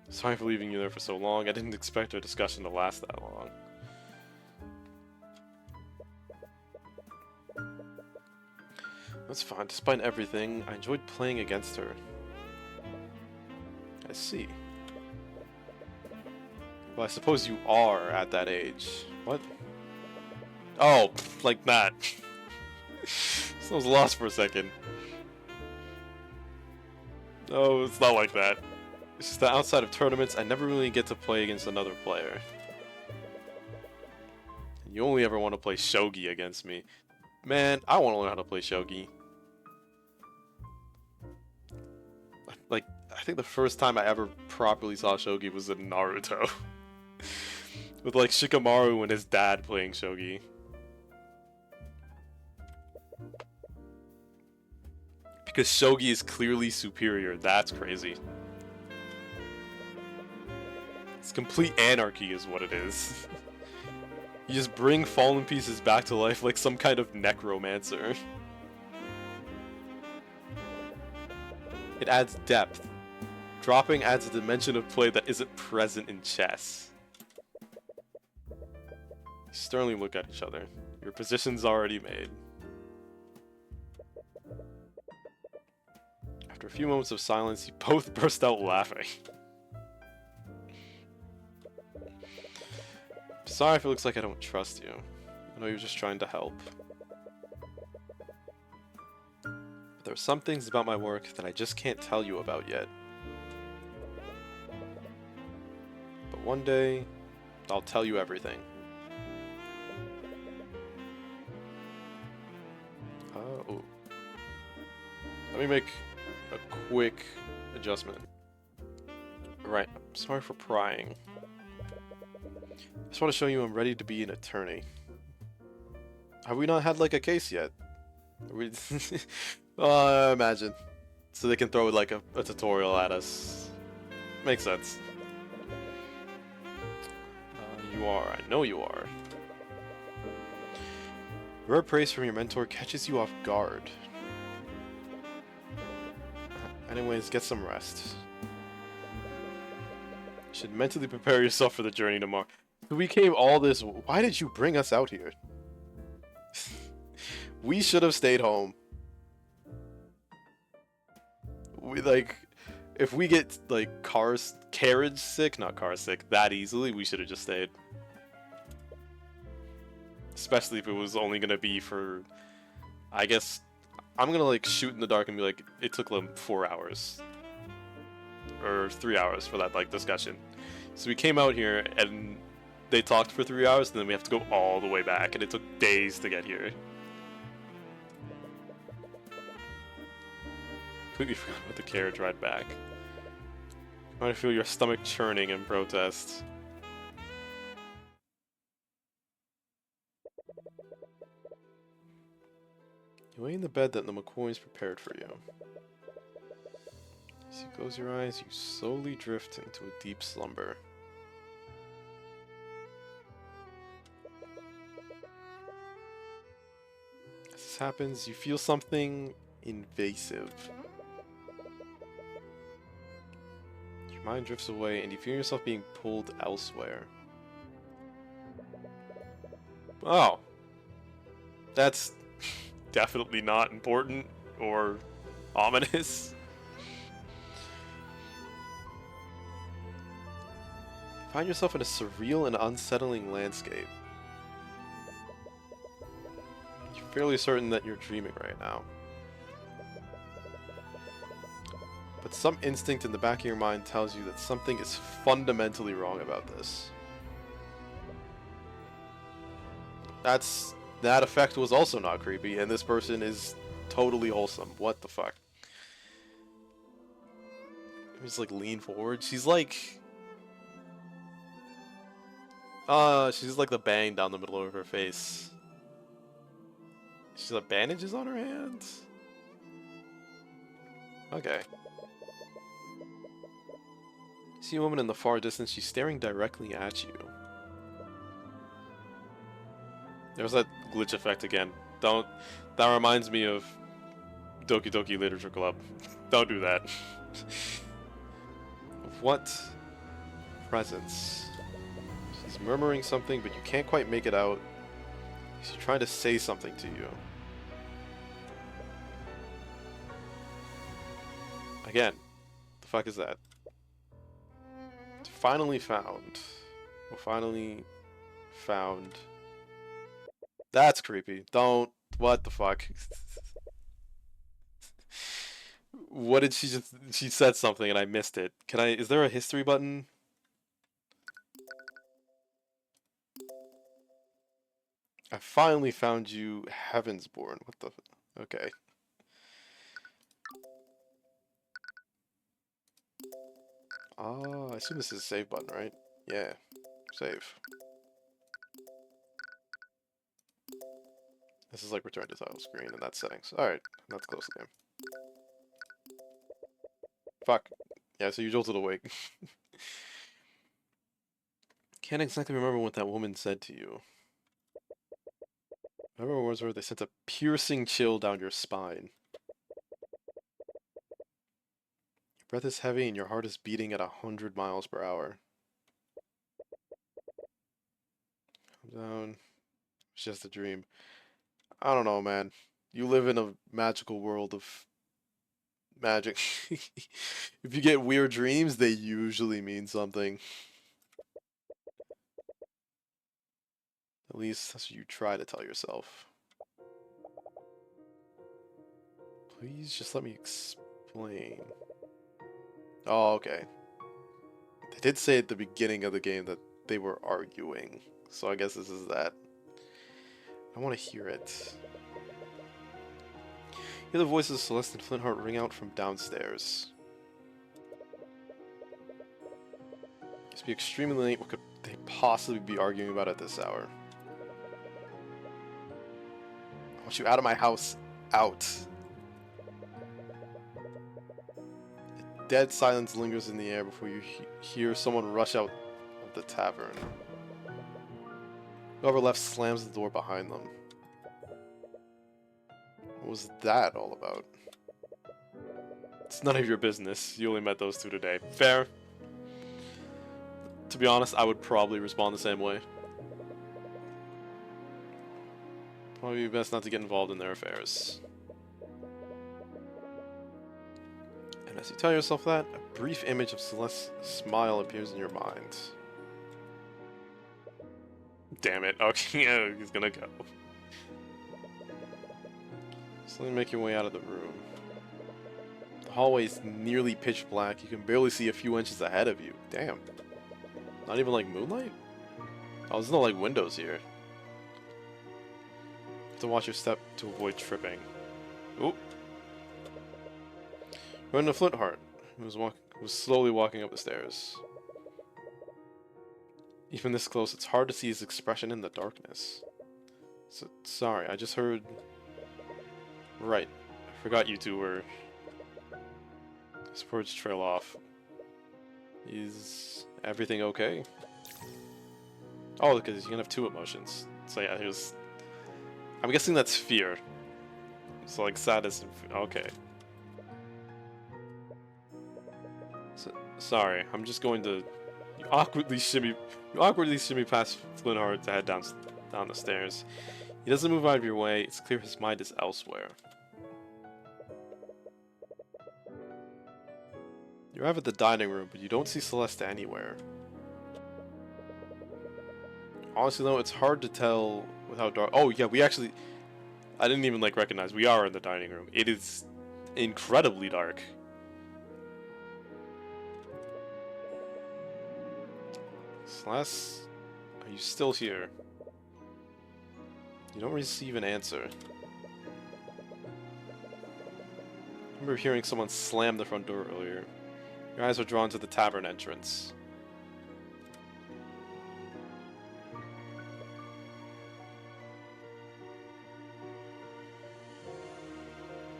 A: Sorry for leaving you there for so long. I didn't expect our discussion to last that long. That's fine. Despite everything, I enjoyed playing against her. I see. Well, I suppose you are at that age. What? Oh, like that. I was lost for a second. No, it's not like that. It's just that outside of tournaments, I never really get to play against another player. You only ever want to play shogi against me. Man, I want to learn how to play shogi. Like, I think the first time I ever properly saw shogi was in Naruto. With, like, Shikamaru and his dad playing shogi. Because shogi is clearly superior. That's crazy. It's complete anarchy is what it is. You just bring fallen pieces back to life like some kind of necromancer. It adds depth. Dropping adds a dimension of play that isn't present in chess. You sternly look at each other. Your position's already made. After a few moments of silence, you both burst out laughing. sorry if it looks like I don't trust you. I know you're just trying to help. But there are some things about my work that I just can't tell you about yet. But one day, I'll tell you everything. Oh. Let me make a quick adjustment. Right, I'm sorry for prying. I just want to show you I'm ready to be an attorney. Have we not had like a case yet? We imagine. So they can throw like a tutorial at us. Makes sense. You are. I know you are. Rare praise from your mentor catches you off guard. Anyways, get some rest. You should mentally prepare yourself for the journey tomorrow. We came all this. Why did you bring us out here? We should have stayed home. We like, if we get like carriage sick, not car sick, that easily, we should have just stayed. Especially if it was only gonna be for, I guess, I'm gonna like shoot in the dark and be like, it took them 4 hours. Or 3 hours for that like discussion. So we came out here and they talked for 3 hours and then we have to go all the way back and it took days to get here. Completely forgot about the carriage ride back. I might feel your stomach churning in protest. You lay in the bed that the McCoys prepared for you. As you close your eyes, you slowly drift into a deep slumber. As this happens, you feel something invasive. Your mind drifts away and you feel yourself being pulled elsewhere. Oh. That's definitely not important or ominous. You find yourself in a surreal and unsettling landscape. You're fairly certain that you're dreaming right now. But some instinct in the back of your mind tells you that something is fundamentally wrong about this. That effect was also not creepy, and this person is totally wholesome. What the fuck? Just like lean forward. She's like she's like the bang down the middle of her face. She's got bandages on her hands? Okay. You see a woman in the far distance, she's staring directly at you. There's that glitch effect again. That reminds me of Doki Doki Literature Club. Don't do that. What presence? She's murmuring something, but you can't quite make it out. She's trying to say something to you. Again, the fuck is that? It's finally found. Well, finally found. That's creepy. Don't. What the fuck? What did she just... She said something and I missed it. Can I... Is there a history button? I finally found you, Heavensborn. What the... Okay. I assume this is a save button, right? Yeah. Save. This is like return to title screen, and that's settings. Alright, let's close the game. Fuck. Yeah, so you jolted awake. Can't exactly remember what that woman said to you. Whatever words were, they sent a piercing chill down your spine. Your breath is heavy and your heart is beating at 100 miles per hour. Calm down. It's just a dream. I don't know, man. You live in a magical world of magic. If you get weird dreams, they usually mean something. At least that's what you try to tell yourself. Please just let me explain. Oh, okay. They did say at the beginning of the game that they were arguing, so I guess this is that. I want to hear it. Hear the voices of Celeste and Flintheart ring out from downstairs. Must be extremely late. What could they possibly be arguing about at this hour? I want you out of my house. Out. A dead silence lingers in the air before you hear someone rush out of the tavern. Whoever left slams the door behind them. What was that all about? It's none of your business. You only met those two today. Fair. To be honest, I would probably respond the same way. Probably best not to get involved in their affairs. And as you tell yourself that, a brief image of Celeste's smile appears in your mind. Damn it. Okay, yeah, he's gonna go. Slowly make your way out of the room. The hallway is nearly pitch black. You can barely see a few inches ahead of you. Damn. Not even like moonlight? Oh, there's no like windows here. You have to watch your step to avoid tripping. Oop. Run into Flintheart, who was slowly walking up the stairs. Even this close, it's hard to see his expression in the darkness. So, sorry, I just heard... Right. I forgot you two were... His words trail off. Is everything okay? Oh, because you can have two emotions. So yeah, here's... I'm guessing that's fear. So like sadness and... Okay. So, sorry, I'm just going to... You awkwardly shimmy past Flintheart to head down the stairs. He doesn't move out of your way. It's clear his mind is elsewhere. You arrive at the dining room, but you don't see Celeste anywhere. Honestly though, it's hard to tell with how dark... Oh yeah, we actually... I didn't even like recognize. We are in the dining room. It is incredibly dark. Celeste, are you still here? You don't receive an answer. I remember hearing someone slam the front door earlier. Your eyes are drawn to the tavern entrance.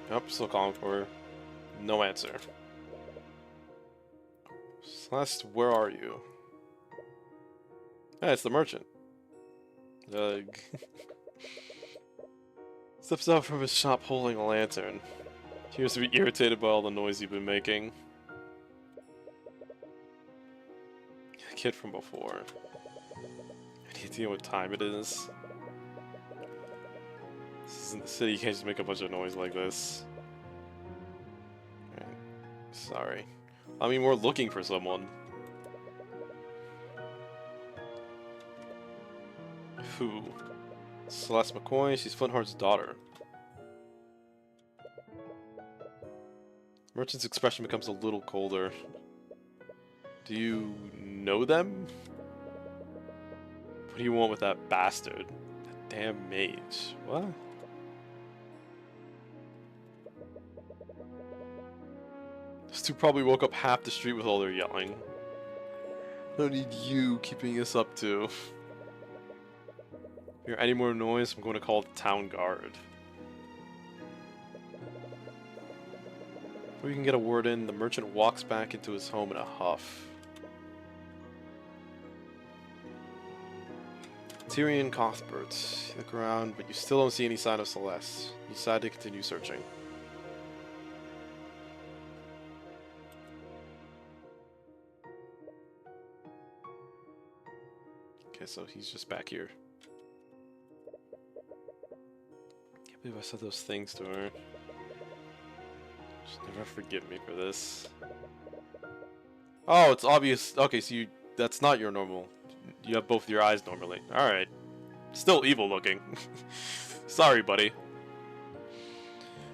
A: Yep, still calling for her. No answer. Celeste, where are you? Hey, it's the merchant. Steps out from his shop holding a lantern. Appears to be irritated by all the noise you've been making. A kid from before. Any idea what time it is? This isn't the city, you can't just make a bunch of noise like this. Right. Sorry. I mean, we're looking for someone. Who? Celeste McCoy, she's Flintheart's daughter. Merchant's expression becomes a little colder. Do you know them? What do you want with that bastard? That damn mage. What? Those two probably woke up half the street with all their yelling. I don't need you keeping us up to. If you hear any more noise, I'm going to call the town guard. Before you can get a word in, the merchant walks back into his home in a huff. Tyrion Cuthbert, you look around, but you still don't see any sign of Celeste. You decide to continue searching. Okay, so he's just back here. Can't believe I said those things to her. She'll never forgive me for this. Oh, it's obvious. Okay, so that's not your normal. You have both your eyes normally. Alright. Still evil looking. Sorry, buddy.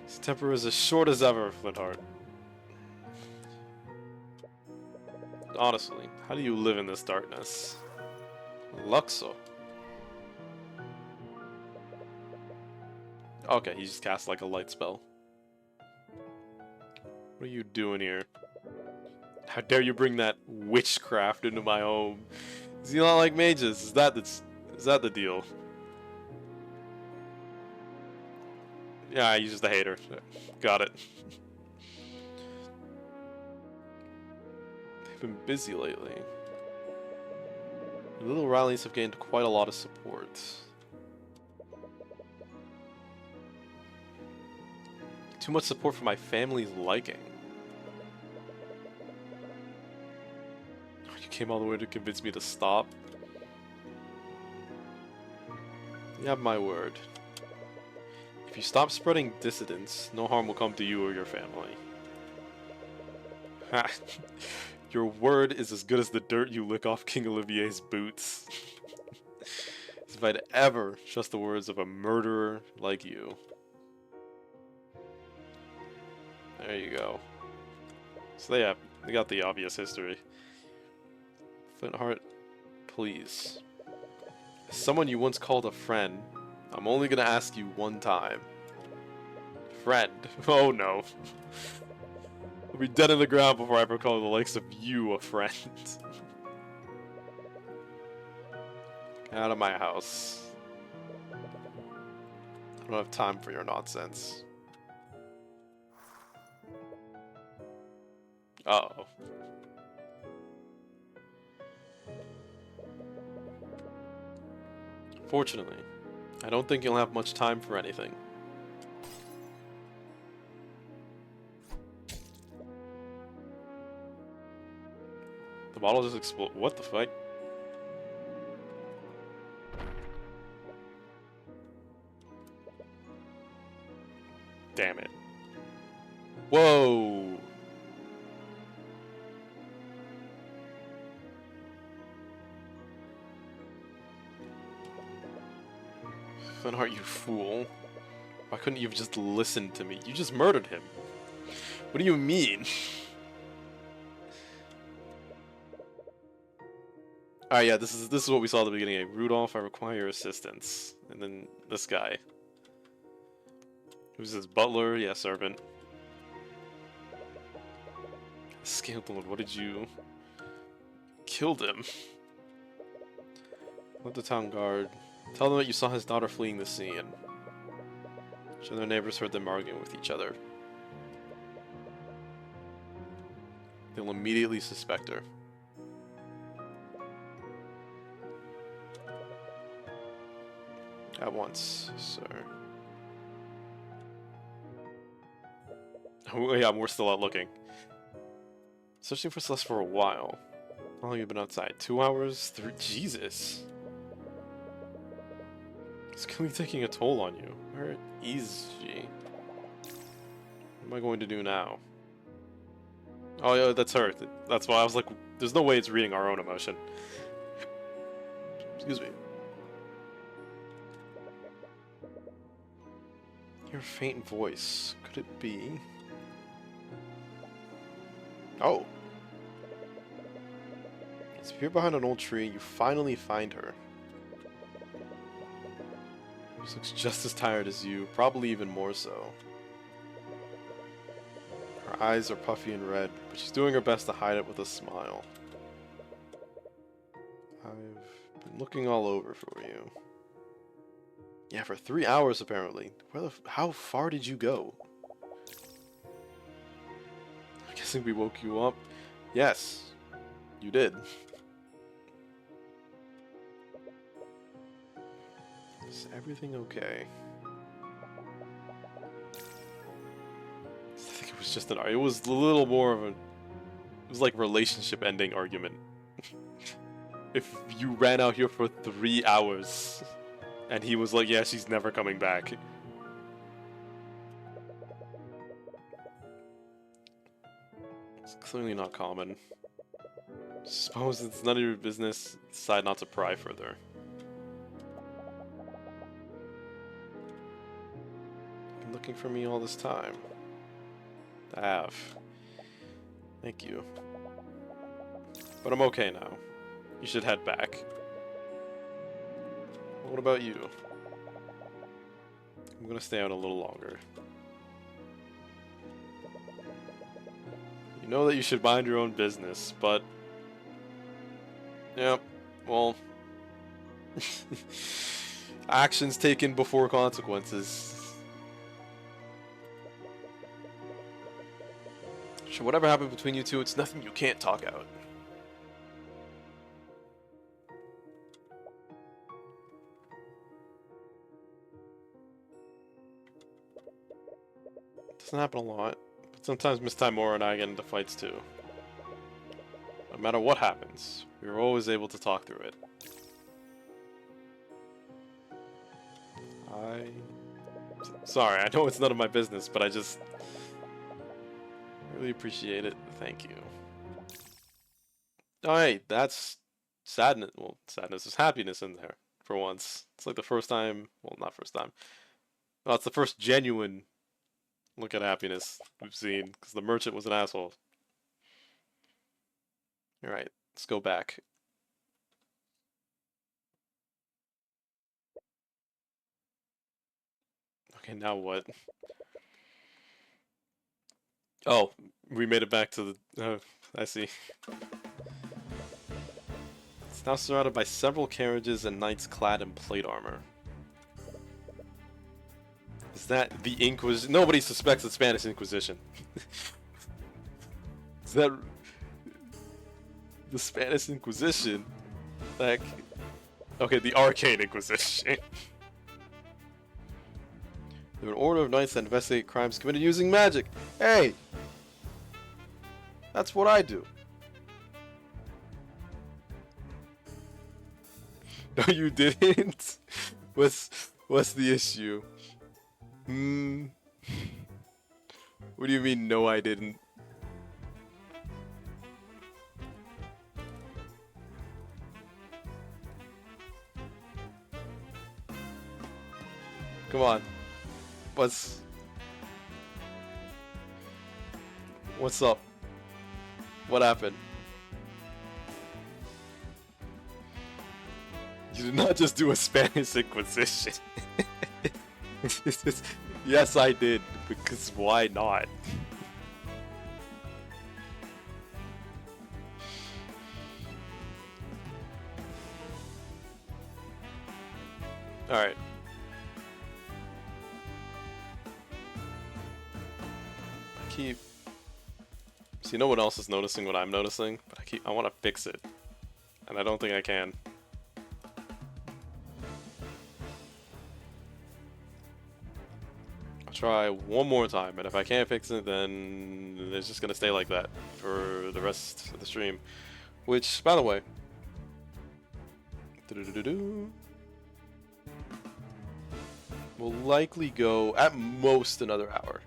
A: His temper is as short as ever, Flintheart. Honestly, how do you live in this darkness? Luxo. Okay, he just cast like a light spell. What are you doing here? How dare you bring that witchcraft into my home? Is he not like mages? Is that the deal? Yeah, he's just a hater. Got it. They've been busy lately. The little rallies have gained quite a lot of support. Too much support for my family's liking. You came all the way to convince me to stop? You have my word. If you stop spreading dissidence, no harm will come to you or your family. Ha! Your word is as good as the dirt you lick off King Olivier's boots. As if I'd ever trust the words of a murderer like you. There you go. So they got the obvious history. Flintheart, please. As someone you once called a friend, I'm only gonna ask you one time. Friend. Oh no. I'll be dead in the ground before I ever call the likes of you a friend. Get out of my house. I don't have time for your nonsense. Uh-oh. Fortunately, I don't think you'll have much time for anything. The bottle just exploded. What the fuck? Damn it. Whoa! Flintheart, you fool. Why couldn't you have just listened to me? You just murdered him. What do you mean? Alright, yeah, this is what we saw at the beginning. Rudolph, I require your assistance. And then this guy. Who's this butler? Yeah, servant. Scaled, what did you... Killed him. Let the town guard. Tell them that you saw his daughter fleeing the scene. Sure, their neighbors heard them arguing with each other. They'll immediately suspect her. At once, sir. Oh, yeah, we're still out looking. Searching for Celeste for a while. How long have you been outside? 2 hours? 3? Jesus. It's clearly taking a toll on you. Where is she? What am I going to do now? Oh, yeah, that's her. That's why I was like, there's no way it's reading our own emotion. Excuse me. Your faint voice. Could it be? Oh. So if you're behind an old tree, you finally find her. She looks just as tired as you, probably even more so. Her eyes are puffy and red, but she's doing her best to hide it with a smile. I've been looking all over for you. Yeah, for 3 hours apparently. How far did you go? I'm guessing we woke you up. Yes, you did. Is everything okay? I think it was just it was a little more of it was like relationship ending argument. If you ran out here for 3 hours and he was like, yeah, she's never coming back. It's clearly not common. Suppose it's none of your business. Decide not to pry further. been looking for me all this time. I have. Thank you. But I'm okay now. You should head back. What about you? I'm gonna stay out a little longer. You know that you should mind your own business, but... yeah, well... actions taken before consequences. Sure, whatever happened between you two, it's nothing you can't talk out. Doesn't happen a lot, but sometimes Miss Timora and I get into fights too. No matter what happens, we were always able to talk through it. Sorry, I know it's none of my business, but I just really appreciate it. Thank you. Alright, that's sadness. Well, sadness is happiness in there, for once. It's like the first time, well, not first time. Well, it's the first genuine look at happiness we've seen, because the merchant was an asshole. Alright, let's go back. Okay, now what? Oh, we made it back to the... I see. It's now surrounded by several carriages and knights clad in plate armor. Is that the Inquisition? Nobody suspects the Spanish Inquisition. Is that the Spanish Inquisition? Like, okay, the Arcane Inquisition. They're an order of knights that investigate crimes committed using magic. Hey, that's what I do. No, you didn't. What's the issue? What do you mean, no, I didn't? Come on. What's up? What happened? You did not just do a Spanish Inquisition. Yes, I did, because why not? Alright. See, no one else is noticing what I'm noticing, but I want to fix it. And I don't think I can. I'll try one more time, and if I can't fix it, then it's just gonna stay like that for the rest of the stream. Which, by the way, will likely go at most another hour.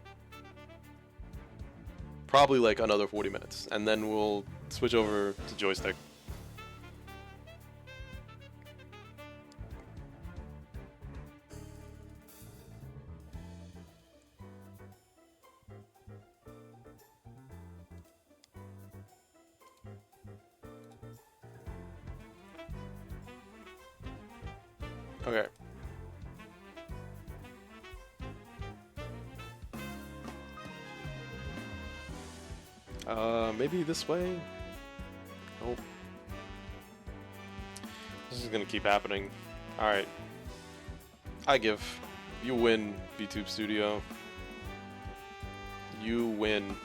A: Probably like another 40 minutes, and then we'll switch over to joystick. Okay. Maybe this way? Nope. This is gonna keep happening. Alright. I give. You win, VTube Studio. You win.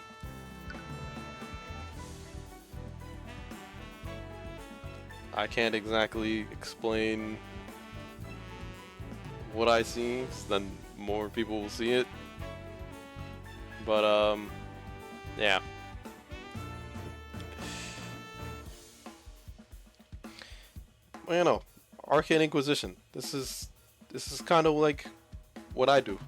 A: I can't exactly explain what I see, 'cause then more people will see it. But, yeah. Well, you know, Arcane Inquisition. This is kind of like what I do.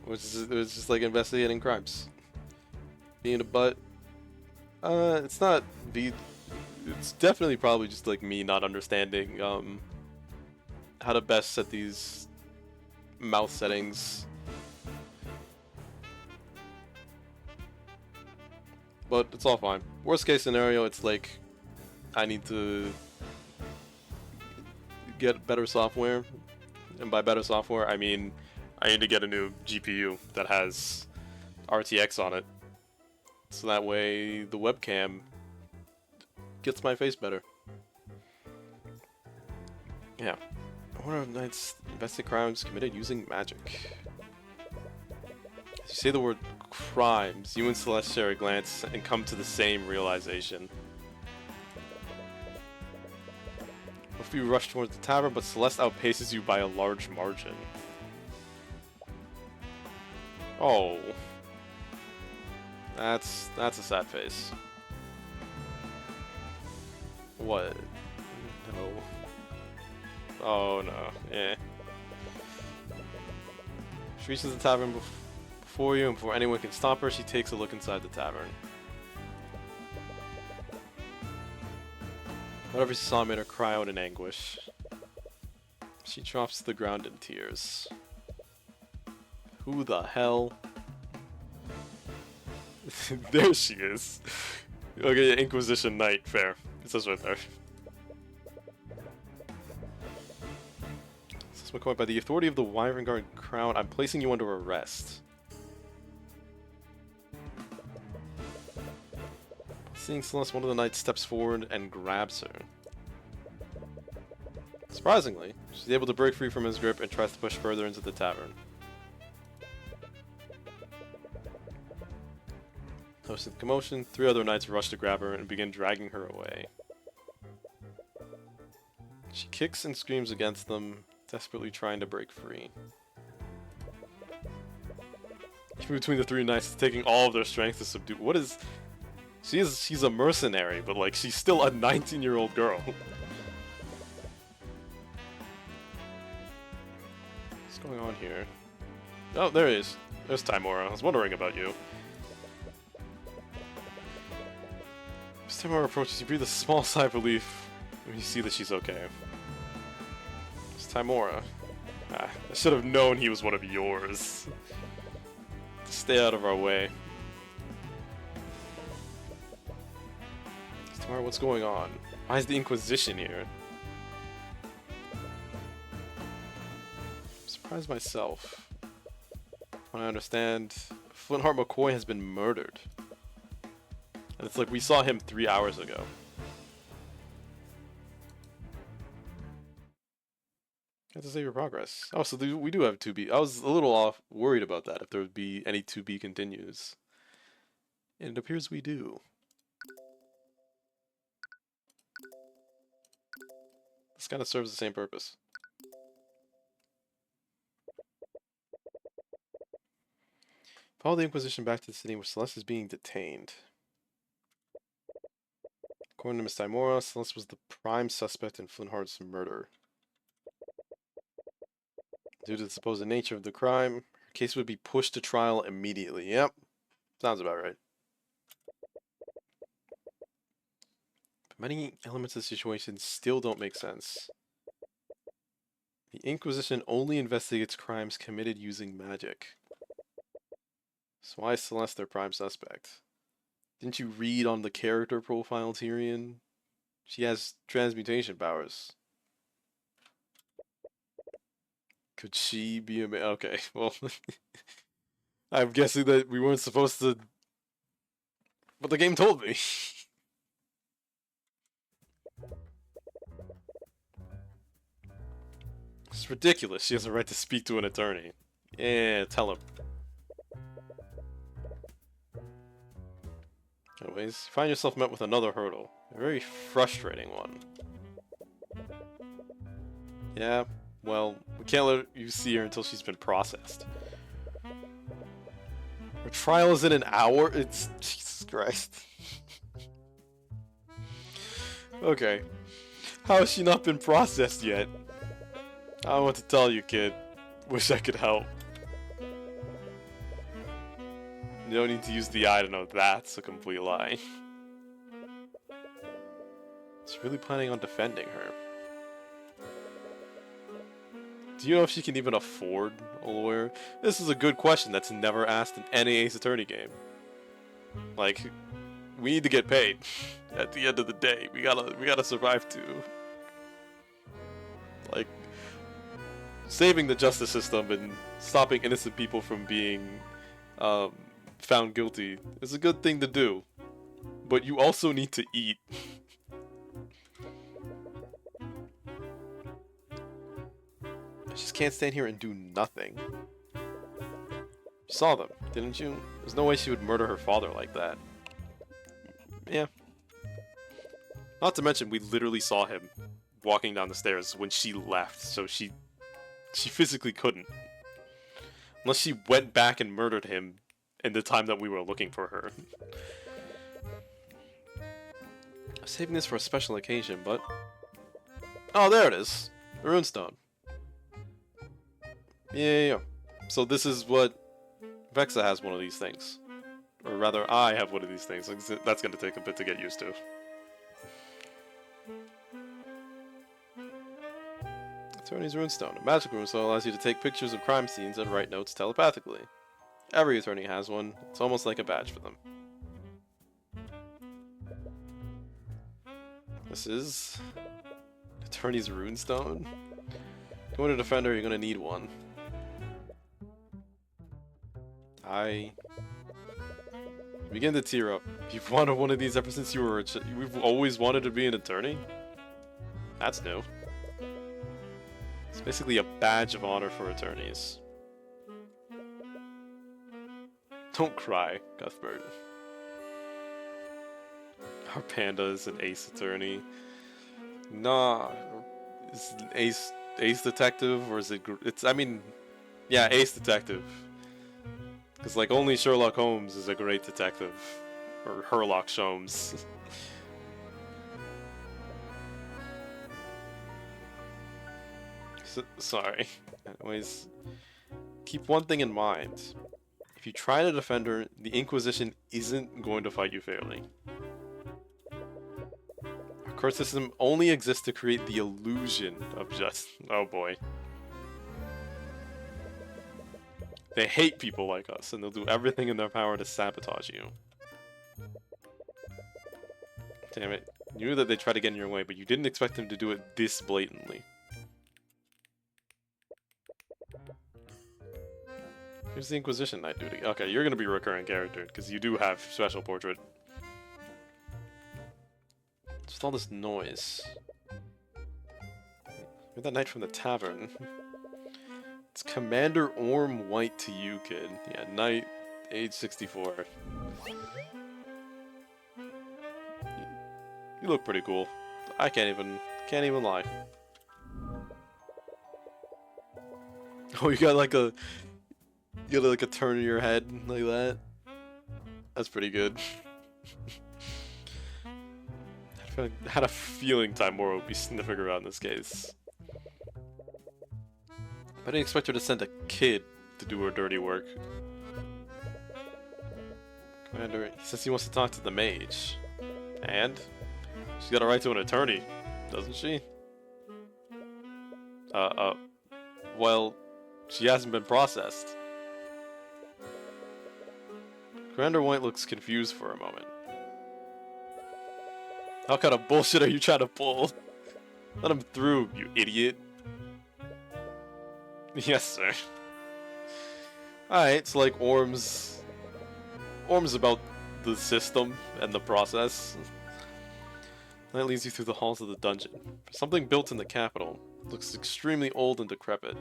A: It's just like investigating crimes. Being a butt. It's not it's definitely probably just like me not understanding how to best set these mouth settings. But it's all fine. Worst case scenario, it's like I need to get better software. And by better software, I mean I need to get a new GPU that has RTX on it. So that way the webcam gets my face better. Yeah. One of the Knights invested crimes committed using magic. As you say the word crimes, you and Celeste share a glance and come to the same realization. Both of you rush towards the tavern, but Celeste outpaces you by a large margin. Oh. That's a sad face. What? No. Oh no, yeah. She reaches the tavern before you, and before anyone can stop her, she takes a look inside the tavern. Whatever she saw made her cry out in anguish. She drops to the ground in tears. Who the hell? There she is. Okay, Inquisition Knight, fair. It says right there. McCoy, by the authority of the Wyvern Guard Crown, I'm placing you under arrest. Seeing Celeste, one of the knights steps forward and grabs her. Surprisingly, she's able to break free from his grip and tries to push further into the tavern. Noticing the commotion, 3 other knights rush to grab her and begin dragging her away. She kicks and screams against them, desperately trying to break free. Even between the 3 knights, taking all of their strength to subdue. What is? She's a mercenary, but like she's still a 19-year-old girl. What's going on here? Oh, there he is. There's Tymora. I was wondering about you. As Tymora approaches, you breathe a small sigh of relief when you see that she's okay. Tymora. I should have known he was one of yours. Stay out of our way. Tymora, what's going on? Why is the Inquisition here? I'm surprised myself. When I understand, Flintheart McCoy has been murdered. And it's like we saw him 3 hours ago. Have to save your progress. Oh, so we do have 2B. I was a little worried about that, if there would be any 2B continues. And it appears we do. This kind of serves the same purpose. Follow the Inquisition back to the city where Celeste is being detained. According to Miss Tymora, Celeste was the prime suspect in Flintheart's murder. Due to the supposed nature of the crime, her case would be pushed to trial immediately. Yep, sounds about right. But many elements of the situation still don't make sense. The Inquisition only investigates crimes committed using magic. So why is Celeste their prime suspect? Didn't you read on the character profile, Tyrion? She has transmutation powers. Could she be a man? Okay, well, I'm guessing that we weren't supposed to, but the game told me. It's ridiculous. She has a right to speak to an attorney. Yeah, tell him. Anyways, you find yourself met with another hurdle. A very frustrating one. Yeah, well, we can't let you see her until she's been processed. Her trial is in an hour? It's... Jesus Christ. Okay. How has she not been processed yet? I don't know what to tell you, kid. Wish I could help. You don't need to use the eye to know that's a complete lie. She's really planning on defending her. Do you know if she can even afford a lawyer? This is a good question that's never asked in any Ace Attorney game. Like, we need to get paid. At the end of the day, we gotta survive too. Like, saving the justice system and stopping innocent people from being found guilty is a good thing to do. But you also need to eat. I just can't stand here and do nothing. You saw them, didn't you? There's no way she would murder her father like that. Yeah. Not to mention, we literally saw him walking down the stairs when she left, so she physically couldn't. Unless she went back and murdered him in the time that we were looking for her. I'm saving this for a special occasion, but... Oh, there it is! The runestone. Yeah. So this is what... Vexha has one of these things. Or rather, I have one of these things. That's going to take a bit to get used to. Attorney's Runestone. A magic runestone allows you to take pictures of crime scenes and write notes telepathically. Every attorney has one. It's almost like a badge for them. This is... Attorney's Runestone? Going to Defender, you're going to need one. I begin to tear up. You've wanted one of these ever since you were We've always wanted to be an attorney? That's new. It's basically a badge of honor for attorneys. Don't cry, Cuthbert. Our Panda is an ace attorney. Nah. Is it an ace detective, or is it... I mean... Yeah, ace detective. Because, like, only Sherlock Holmes is a great detective. Or Herlock Sholmes. Sorry. Anyways, keep one thing in mind. If you try to defend her, the Inquisition isn't going to fight you fairly. Our court system only exists to create the illusion of justice. Oh boy. They hate people like us, and they'll do everything in their power to sabotage you. Damn it. You knew that they tried to get in your way, but you didn't expect them to do it this blatantly. Here's the Inquisition Night Duty. Okay, you're gonna be a recurring character, because you do have Special Portrait. Just all this noise. You're that knight from the tavern. It's Commander Orm White to you, kid. Yeah, knight, age 64. You look pretty cool. I can't even lie. Oh, you got like a turn in your head like that. That's pretty good. I had a feeling Timora would be sniffing around this case. I didn't expect her to send a kid to do her dirty work. Commander, he says he wants to talk to the mage. And? She's got a right to an attorney, doesn't she? Well, she hasn't been processed. Commander White looks confused for a moment. What kind of bullshit are you trying to pull? Let him through, you idiot. Yes, sir. Alright, so like Orm's about the system and the process. That leads you through the halls of the dungeon. Something built in the capital. Looks extremely old and decrepit.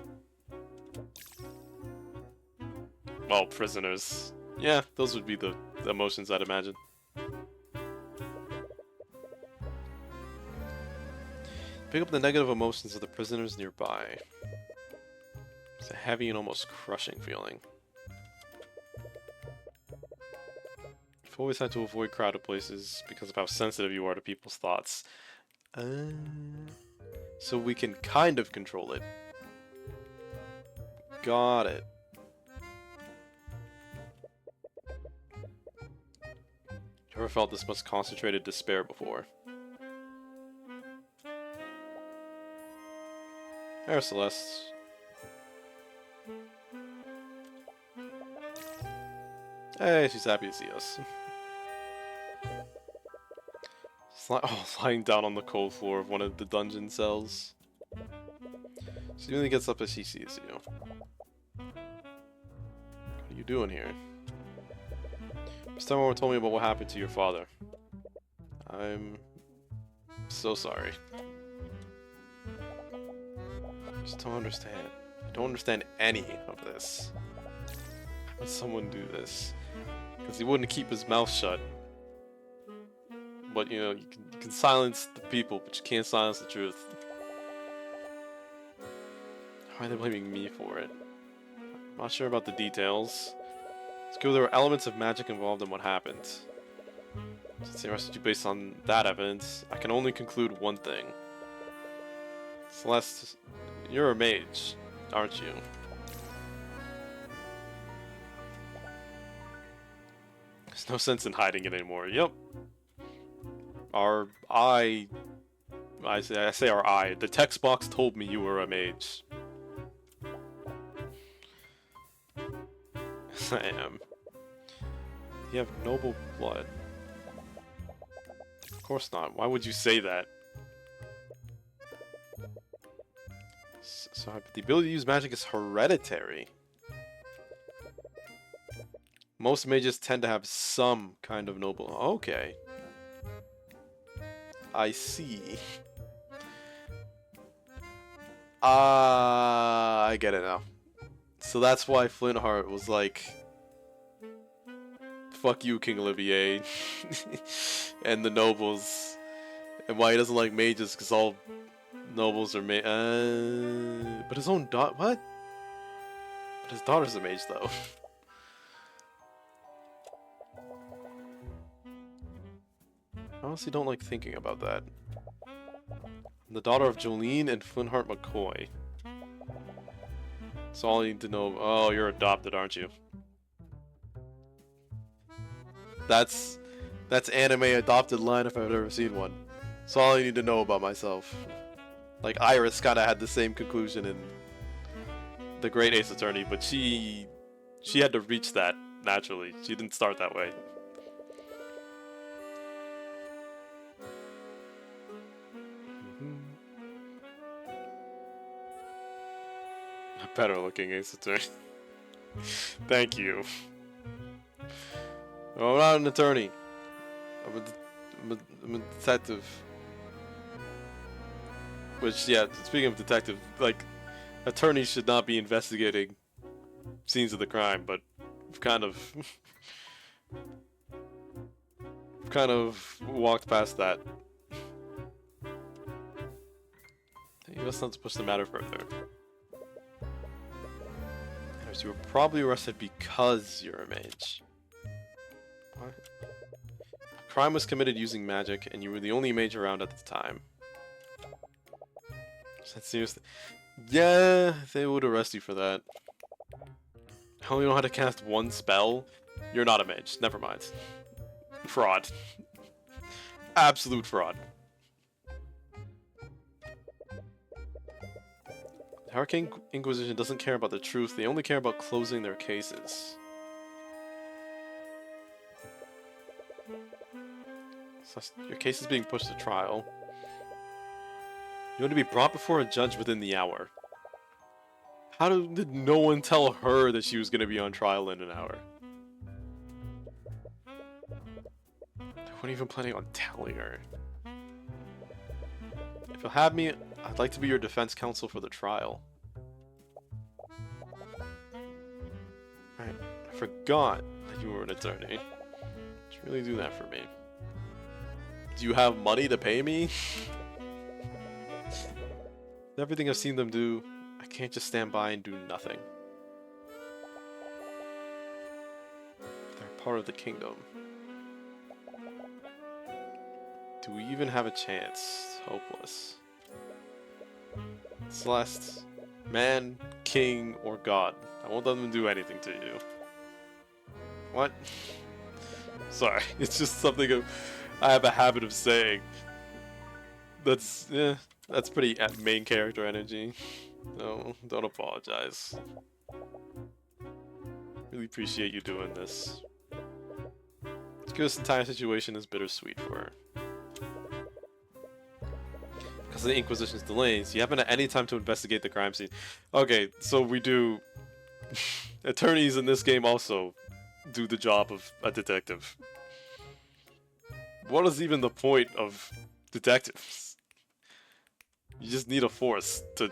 A: Well, prisoners. Yeah, those would be the emotions I'd imagine. Pick up the negative emotions of the prisoners nearby. It's a heavy and almost crushing feeling. You've always had to avoid crowded places because of how sensitive you are to people's thoughts. So we can kind of control it. Got it. Ever felt this much concentrated despair before? There, Celeste. Hey, she's happy to see us. Lying down on the cold floor of one of the dungeon cells. She only gets up as she sees you. What are you doing here? Someone told me about what happened to your father. I'm so sorry. I just don't understand. I don't understand any of this. How would someone do this? Because he wouldn't keep his mouth shut. But, you know, you can silence the people, but you can't silence the truth. Why are they blaming me for it? I'm not sure about the details. It's good there were elements of magic involved in what happened. Since they arrested you based on that evidence, I can only conclude one thing. Celeste, you're a mage, aren't you? There's no sense in hiding it anymore. Yep. I say our eye. The text box told me you were a mage. Yes, I am. You have noble blood. Of course not. Why would you say that? So the ability to use magic is hereditary. Most mages tend to have some kind of noble... Okay. I see. I get it now. So that's why Flintheart was like... Fuck you, King Olivier. And the nobles. And why he doesn't like mages, because all nobles are but his own daughter... What? But his daughter's a mage, though. I honestly don't like thinking about that. I'm the daughter of Jolene and Flintheart McCoy. That's all you need to know. Oh, you're adopted, aren't you? That's anime adopted line if I've ever seen one. That's all I need to know about myself. Like Iris kind of had the same conclusion in the Great Ace Attorney, but she had to reach that naturally. She didn't start that way. A better looking Ace Attorney. Thank you. Oh, I'm not an attorney. I'm a detective. Which, yeah, speaking of detective, like, attorneys should not be investigating scenes of the crime, but we've kind of walked past that. You must not push the matter further. So you were probably arrested because you're a mage. What? A crime was committed using magic, and you were the only mage around at the time. Seriously? Yeah, they would arrest you for that. I only know how to cast one spell? You're not a mage. Never mind. Fraud. Absolute fraud. The Arcane Inquisition doesn't care about the truth, they only care about closing their cases. So your case is being pushed to trial. You want to be brought before a judge within the hour. How did no one tell her that she was going to be on trial in an hour? They weren't even planning on telling her. If you'll have me, I'd like to be your defense counsel for the trial. Right, I forgot that you were an attorney. Did you really do that for me? Do you have money to pay me? Everything I've seen them do, I can't just stand by and do nothing. They're part of the kingdom. Do we even have a chance? Hopeless. Celeste, man, king, or god, I won't let them do anything to you. What? Sorry, it's just something I have a habit of saying. That's pretty main character energy. No, don't apologize. Really appreciate you doing this. This entire situation is bittersweet for her. Because of the Inquisition's delays, you haven't had any time to investigate the crime scene. Okay, so we do... Attorneys in this game also do the job of a detective. What is even the point of detectives? You just need a force to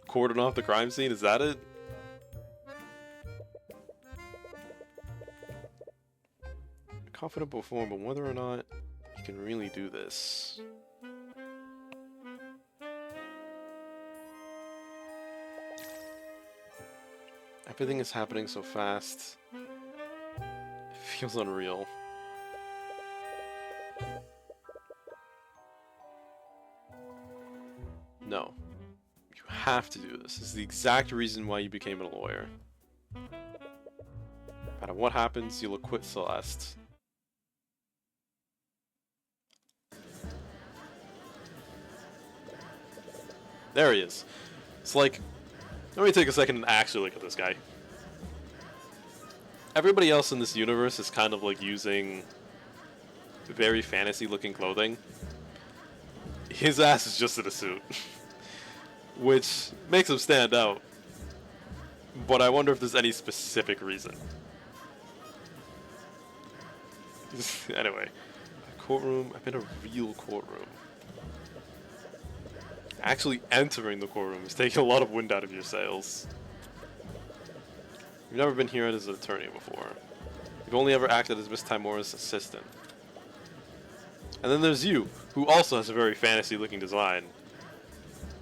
A: cordon off the crime scene, is that it? Confident before, but whether or not you can really do this. Everything is happening so fast. It feels unreal. No. You have to do this. This is the exact reason why you became a lawyer. No matter what happens, you'll acquit Celeste. There he is. It's like, let me take a second and actually look at this guy. Everybody else in this universe is kind of like using very fantasy looking clothing. His ass is just in a suit. Which makes him stand out. But I wonder if there's any specific reason. Anyway, courtroom. I'm in a real courtroom. Actually entering the courtroom is taking a lot of wind out of your sails. You've never been here as an attorney before. You've only ever acted as Miss Timora's assistant. And then there's you, who also has a very fantasy-looking design.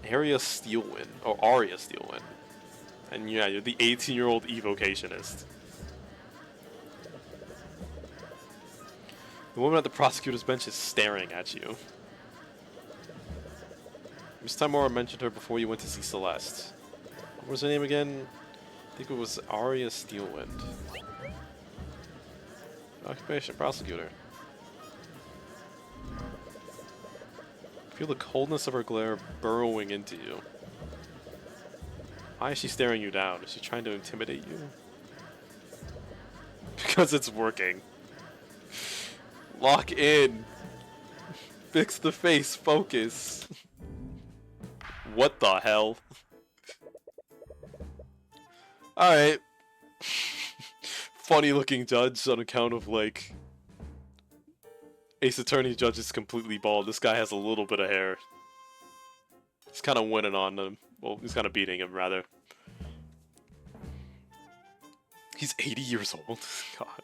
A: Arya Steelwind, or Arya Steelwind. And yeah, you're the 18-year-old evocationist. The woman at the prosecutor's bench is staring at you. Miss Timora mentioned her before you went to see Celeste. What was her name again? I think it was Arya Steelwind. Occupation, prosecutor. Feel the coldness of her glare burrowing into you. Why is she staring you down? Is she trying to intimidate you? Because it's working. Lock in. Fix the face. Focus. What the hell? Alright. Funny looking judge on account of like... Ace Attorney judge is completely bald. This guy has a little bit of hair. He's kind of winning on him. Well, he's kind of beating him, rather. He's 80 years old. God.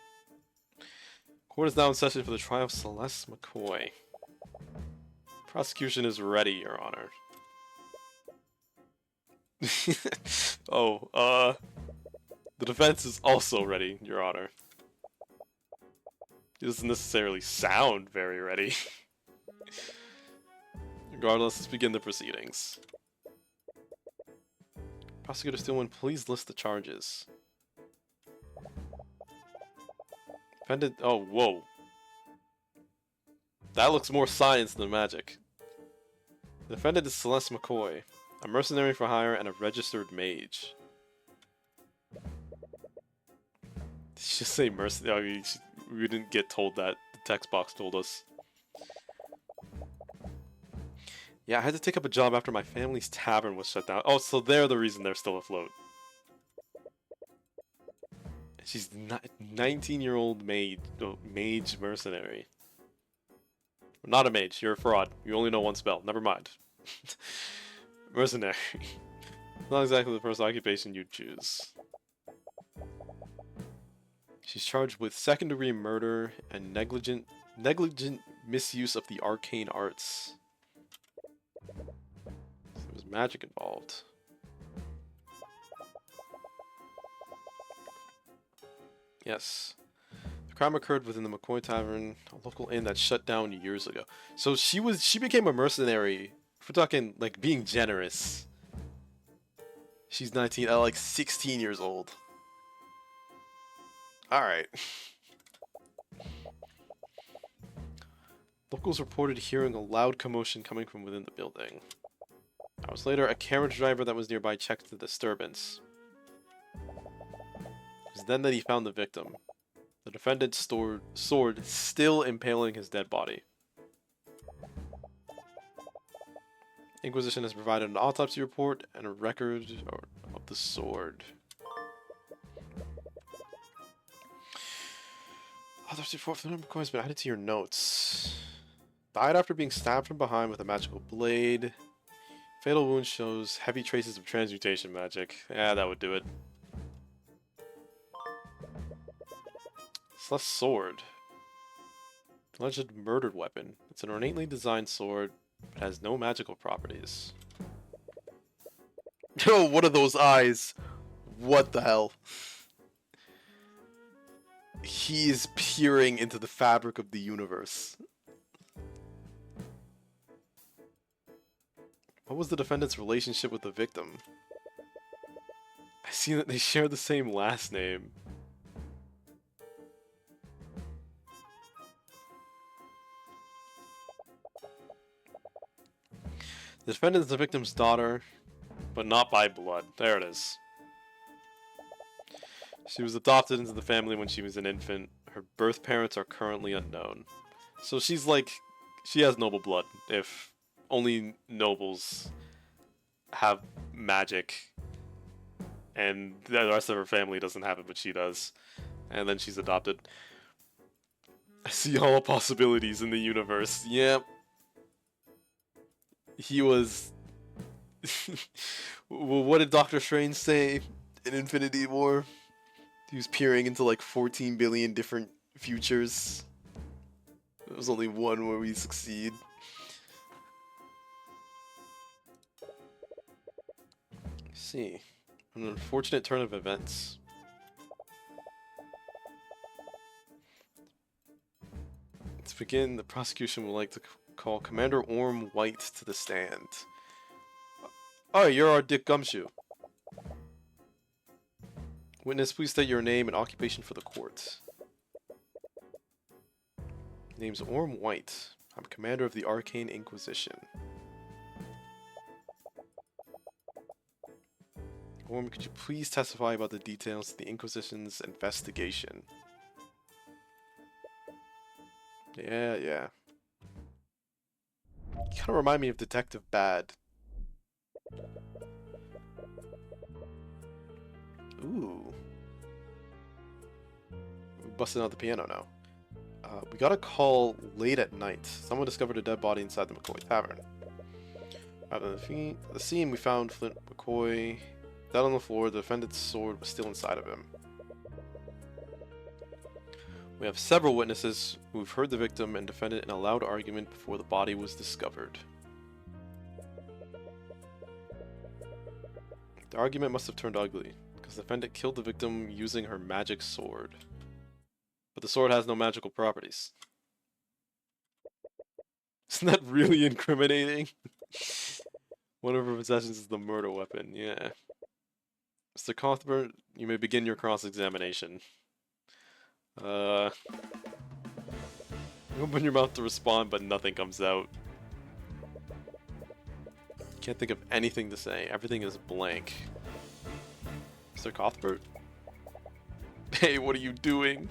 A: Court is now in session for the trial of Celeste McCoy. Prosecution is ready, Your Honor. Oh, the defense is also ready, Your Honor. He doesn't necessarily sound very ready. Regardless, let's begin the proceedings. Prosecutor Steelwind, please list the charges. Panda. Oh, whoa. That looks more science than magic. The defendant is Celeste McCoy, a mercenary for hire and a registered mage. Did she just say mercenary? I mean, we didn't get told that. The text box told us. Yeah, I had to take up a job after my family's tavern was shut down. Oh, so they're the reason they're still afloat. She's 19-year-old mage mercenary. Not a mage, you're a fraud. You only know one spell. Never mind. Mercenary. Not exactly the first occupation you'd choose. She's charged with second-degree murder and negligent misuse of the arcane arts. There was magic involved. Yes. The crime occurred within the McCoy Tavern, a local inn that shut down years ago. So she became a mercenary. If we're talking like being generous. She's 19, like 16 years old. Alright. Locals reported hearing a loud commotion coming from within the building. Hours later, a carriage driver that was nearby checked the disturbance. was then that he found the victim. The defendant's sword still impaling his dead body. Inquisition has provided an autopsy report and a record of the sword. Autopsy report for the number has been added to your notes. Died after being stabbed from behind with a magical blade. Fatal wound shows heavy traces of transmutation magic. Yeah, that would do it. Celeste's sword. Alleged murdered weapon. It's an ornately designed sword, but has no magical properties. Oh, what are those eyes? What the hell? He is peering into the fabric of the universe. What was the defendant's relationship with the victim? I see that they share the same last name. The defendant is the victim's daughter, but not by blood. There it is. She was adopted into the family when she was an infant. Her birth parents are currently unknown. So she's like, she has noble blood. If only nobles have magic, and the rest of her family doesn't have it, but she does. And then she's adopted. I see all possibilities in the universe. Yep. He was... Well, what did Doctor Strange say in Infinity War? He was peering into like 14 billion different futures. There was only one where we succeed. Let's see. An unfortunate turn of events. To begin, the prosecution would like to call Commander Orm White to the stand. Oh, you're our Dick Gumshoe. Witness, please state your name and occupation for the court. Name's Orm White. I'm commander of the Arcane Inquisition. Orm, could you please testify about the details of the Inquisition's investigation? Yeah. You kind of remind me of Detective Bad. Ooh. We're busting out the piano now. We got a call late at night. Someone discovered a dead body inside the McCoy Tavern. At the scene, we found Flint McCoy dead on the floor. The defendant's sword was still inside of him. We have several witnesses who've heard the victim and defendant in a loud argument before the body was discovered. The argument must have turned ugly, because the defendant killed the victim using her magic sword. But the sword has no magical properties. Isn't that really incriminating? One of her possessions is the murder weapon, yeah. Mr. Cuthbert, you may begin your cross-examination. Open your mouth to respond, but nothing comes out. Can't think of anything to say. Everything is blank. Mr. Cuthbert? Hey, what are you doing?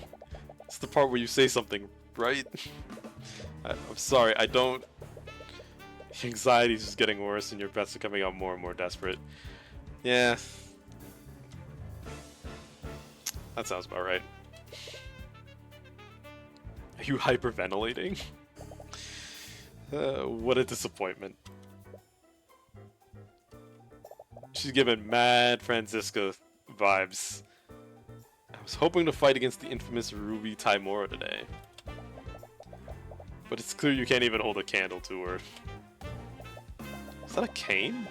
A: It's the part where you say something, right? I'm sorry, I don't... Anxiety's just getting worse and your bets are coming out more and more desperate. Yeah. That sounds about right. Are you hyperventilating? What a disappointment. She's giving mad Franziska vibes. I was hoping to fight against the infamous Ruby Taimura today. But it's clear you can't even hold a candle to her. Is that a cane?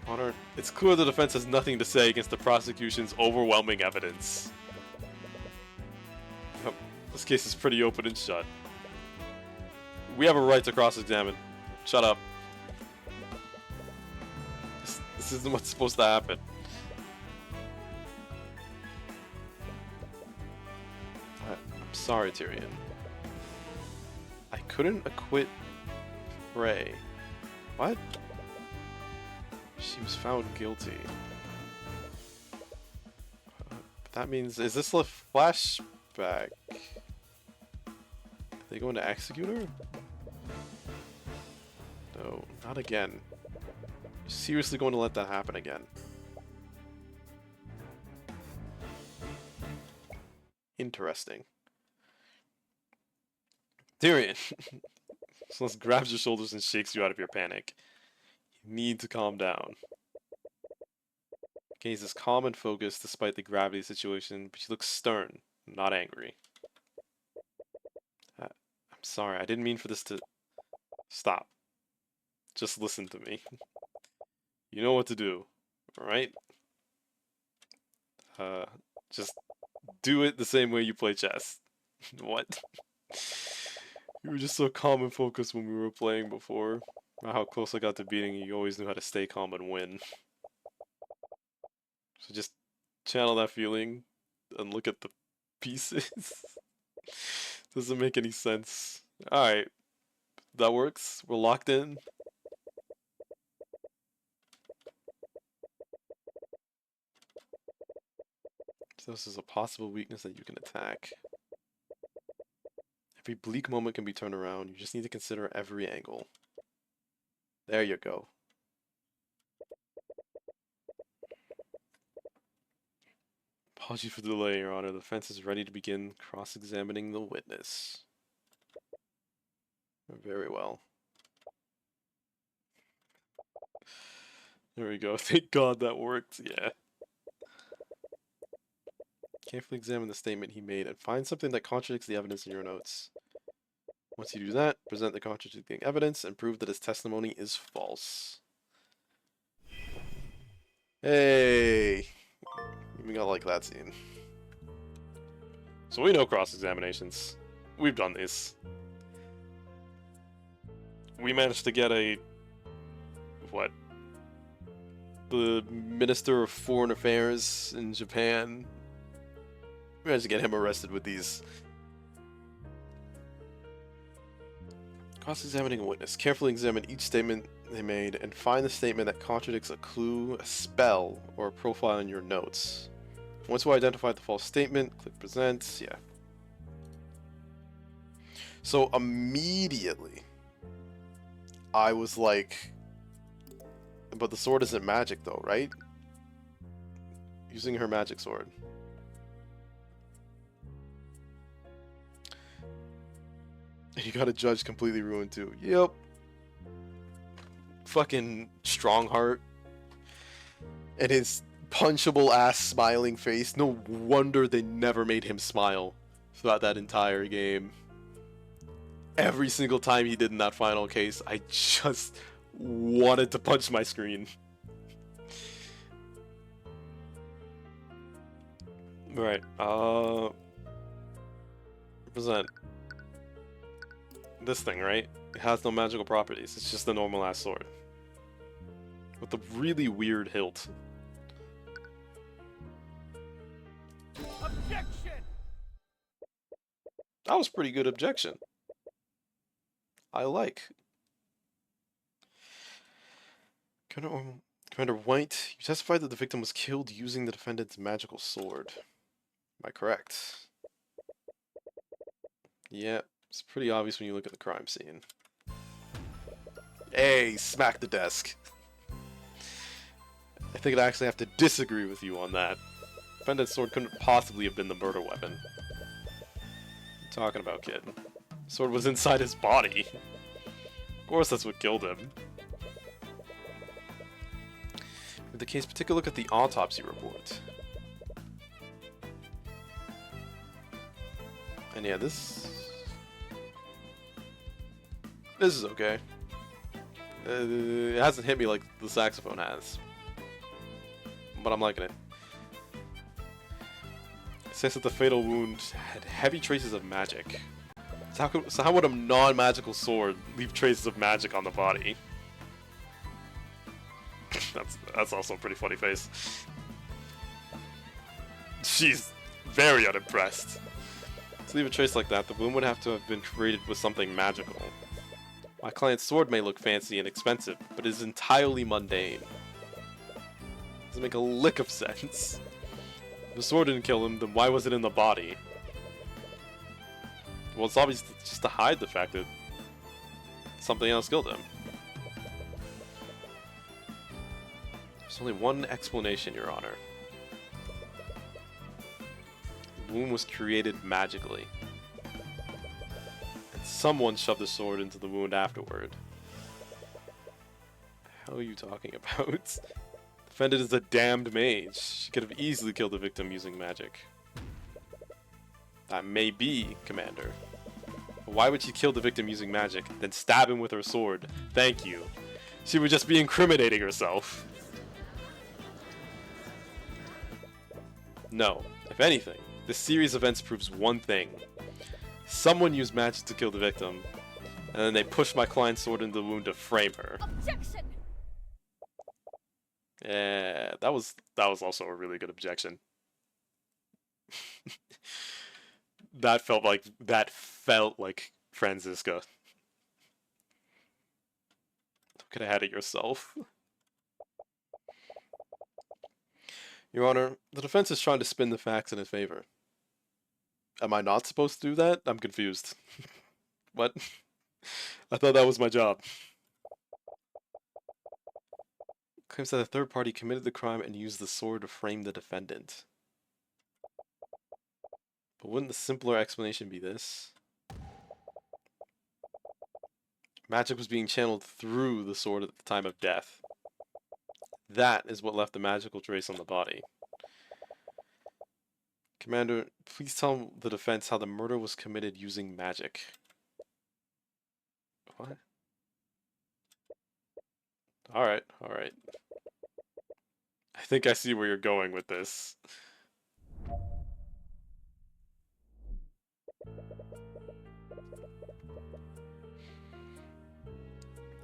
A: Honor, it's clear the defense has nothing to say against the prosecution's overwhelming evidence. Yep, this case is pretty open and shut. We have a right to cross-examine. Shut up. This isn't what's supposed to happen. I'm sorry, Tyrion. I couldn't acquit Frey. What? She was found guilty. That means, is this a flashback? Are they going to execute her? No, not again. You're seriously going to let that happen again? Interesting. Tyrion! Celeste grabs your shoulders and shakes you out of your panic. You need to calm down. Gaze is calm and focused despite the gravity of the situation, but she looks stern, not angry. I'm sorry, I didn't mean for this to... Stop. Just listen to me. You know what to do, alright? Just do it the same way you play chess. What? You were just so calm and focused when we were playing before. How close I got to beating you, you always knew how to stay calm and win. So just channel that feeling and look at the pieces. Doesn't make any sense. Alright. That works. We're locked in. So this is a possible weakness that you can attack. Every bleak moment can be turned around. You just need to consider every angle. There you go. Apologies for the delay, Your Honor. The defense is ready to begin cross-examining the witness. Very well. There we go. Thank God that worked. Yeah. Carefully examine the statement he made and find something that contradicts the evidence in your notes. Once you do that, present the contradicting evidence and prove that his testimony is false. Hey! Even got like that scene. So we know cross-examinations. We've done these. We managed to get a... what? The Minister of Foreign Affairs in Japan. We managed to get him arrested with these. Cross-examining a witness. Carefully examine each statement they made and find the statement that contradicts a clue, a spell, or a profile in your notes. Once you identify the false statement, click present. Yeah. So immediately, I was like, but the sword isn't magic though, right? Using her magic sword. And you got a judge completely ruined too. Yep. Fucking Strongheart. And his punchable ass smiling face. No wonder they never made him smile throughout that entire game. Every single time he did in that final case, I just wanted to punch my screen. Right, present. This thing, right? It has no magical properties. It's just a normal ass sword. With a really weird hilt. Objection! That was pretty good objection. I like. Commander White, you testified that the victim was killed using the defendant's magical sword. Am I correct? Yeah, it's pretty obvious when you look at the crime scene. Hey, smack the desk. I think I'd actually have to disagree with you on that. Defendant's sword couldn't possibly have been the murder weapon. What are you talking about, kid? The sword was inside his body. Of course that's what killed him. In the case, take a look at the autopsy report. And yeah, this is okay. It hasn't hit me like the saxophone has. But I'm liking it. It says that the fatal wound had heavy traces of magic. So how would a non-magical sword leave traces of magic on the body? That's also a pretty funny face. She's very unimpressed. To leave a trace like that, the wound would have to have been created with something magical. My client's sword may look fancy and expensive, but is entirely mundane. Doesn't make a lick of sense. If the sword didn't kill him, then why was it in the body? Well, it's obviously just to hide the fact that something else killed him. There's only one explanation, Your Honor. The wound was created magically. And someone shoved the sword into the wound afterward. What are you talking about? Defendant is a damned mage. She could have easily killed the victim using magic. That may be, Commander. But why would she kill the victim using magic, then stab him with her sword? Thank you. She would just be incriminating herself. No. If anything, this series of events proves one thing. Someone used magic to kill the victim, and then they pushed my client's sword into the wound to frame her.
B: Objection!
A: Yeah, that was also a really good objection. That felt like Franziska. Could have had it yourself. Your Honor, the defense is trying to spin the facts in his favor. Am I not supposed to do that? I'm confused. What? I thought that was my job. Claims that a third party committed the crime and used the sword to frame the defendant. But wouldn't the simpler explanation be this? Magic was being channeled through the sword at the time of death. That is what left the magical trace on the body. Commander, please tell the defense how the murder was committed using magic. What? Alright, alright. I think I see where you're going with this.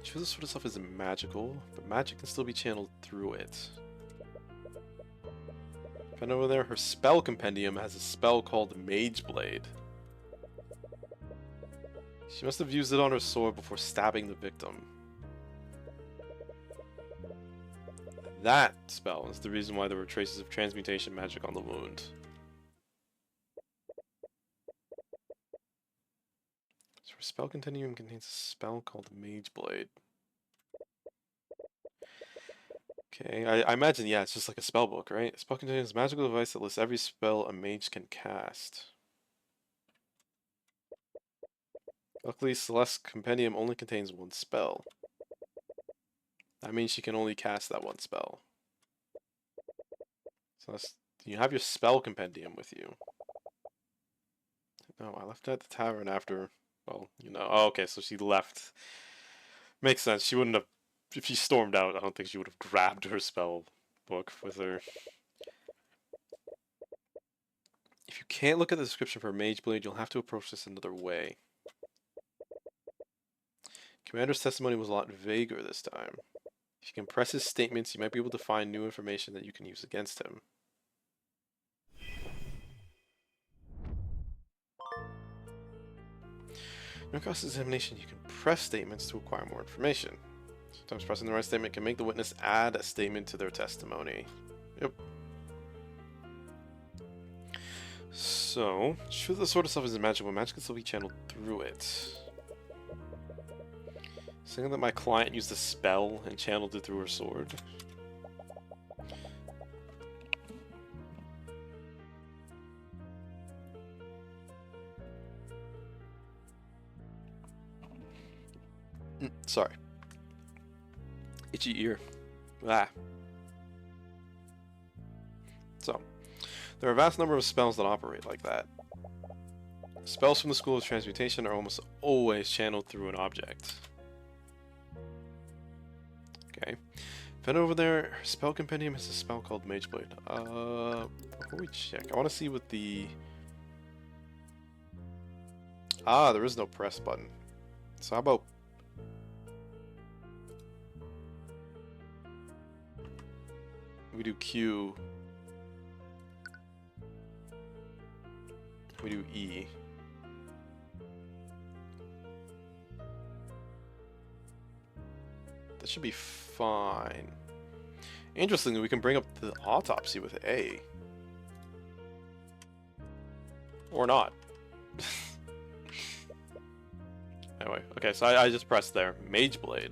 A: Sure, this sort of stuff isn't magical, but magic can still be channeled through it. And over there, her spell compendium has a spell called Mage Blade. She must have used it on her sword before stabbing the victim. That spell is the reason why there were traces of transmutation magic on the wound. So her spell compendium contains a spell called Mage Blade. Okay, I imagine, yeah, it's just like a spell book, right? A spell contains a magical device that lists every spell a mage can cast. Luckily, Celeste's compendium only contains one spell. That means she can only cast that one spell. Celeste, you have your spell compendium with you. No, I left it at the tavern after, well, you know. Oh, okay, so she left. Makes sense. She wouldn't have, if she stormed out, I don't think she would have grabbed her spell book with her. If you can't look at the description for Mage Blade, you'll have to approach this another way. Commander's testimony was a lot vaguer this time. If you can press his statements, you might be able to find new information that you can use against him. During cross-examination, you can press statements to acquire more information. Sometimes pressing the right statement can make the witness add a statement to their testimony. Yep. So, sure, the sort of stuff isn't magic, but magic can still be channeled through it. Saying that my client used a spell and channeled it through her sword. Sorry. Itchy ear. Ah. So, there are a vast number of spells that operate like that. Spells from the School of Transmutation are almost always channeled through an object. Okay. Then over there, her spell compendium has a spell called Mage Blade. Before we check, I want to see what the... Ah, there is no press button. So how about... we do Q. We do E. That should be fine. Interestingly, we can bring up the autopsy with A. Or not. Anyway, okay, so I just pressed there. Mage Blade.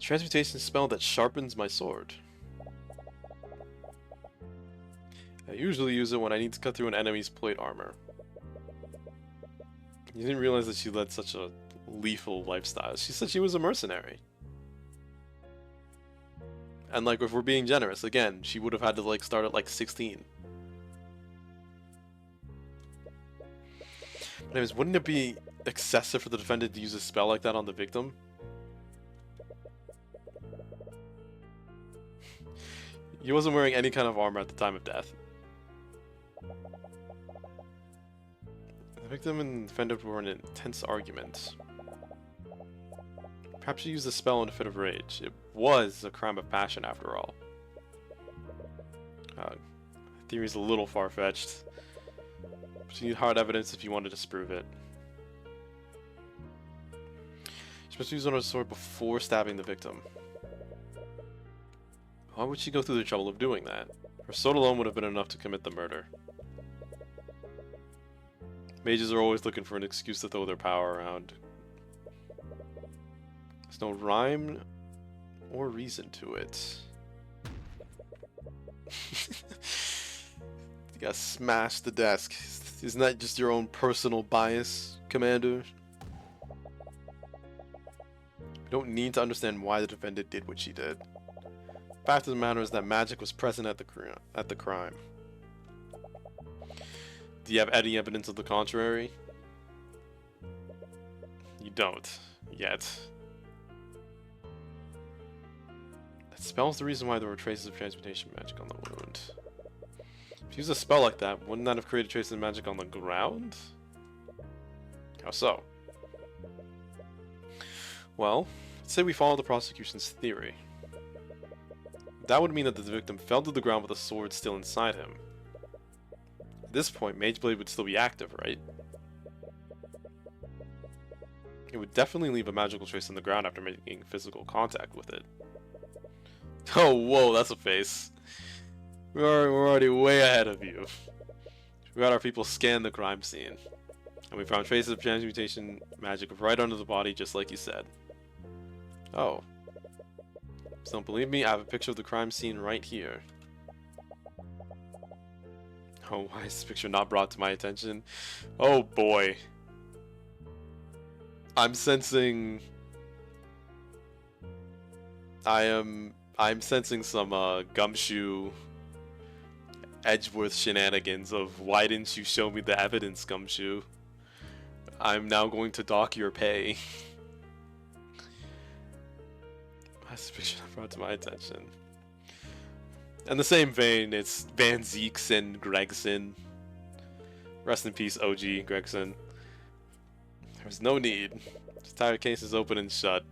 A: Transmutation spell that sharpens my sword. I usually use it when I need to cut through an enemy's plate armor. You didn't realize that she led such a lethal lifestyle. She said she was a mercenary. And like, if we're being generous, again, she would have had to like start at like 16. But anyways, wouldn't it be excessive for the defendant to use a spell like that on the victim? He wasn't wearing any kind of armor at the time of death. The victim and defendant were in an intense argument. Perhaps she used a spell in a fit of rage. It was a crime of passion, after all. Theory's a little far-fetched, but you need hard evidence if you want to disprove it. She's supposed to use on her sword before stabbing the victim. Why would she go through the trouble of doing that? Her sword alone would have been enough to commit the murder. Mages are always looking for an excuse to throw their power around. There's no rhyme or reason to it. You gotta smash the desk. Isn't that just your own personal bias, Commander? You don't need to understand why the defendant did what she did. The fact of the matter is that magic was present at the crime. Do you have any evidence of the contrary? You don't, yet. That spell's the reason why there were traces of transmutation magic on the wound. If you use a spell like that, wouldn't that have created traces of magic on the ground? How so? Well, let's say we follow the prosecution's theory. That would mean that the victim fell to the ground with a sword still inside him. At this point, Mage Blade would still be active, right? It would definitely leave a magical trace on the ground after making physical contact with it. Oh, whoa, that's a face. We're already way ahead of you. We got our people scan the crime scene. And we found traces of transmutation magic right under the body, just like you said. Oh. So don't believe me? I have a picture of the crime scene right here. Oh, why is this picture not brought to my attention? Oh boy. I'm sensing... I'm sensing some Gumshoe Edgeworth shenanigans of why didn't you show me the evidence, Gumshoe? I'm now going to dock your pay. That's a picture that brought to my attention. In the same vein, it's Van Zeeks and Gregson. Rest in peace, OG Gregson. There's no need. This entire case is open and shut.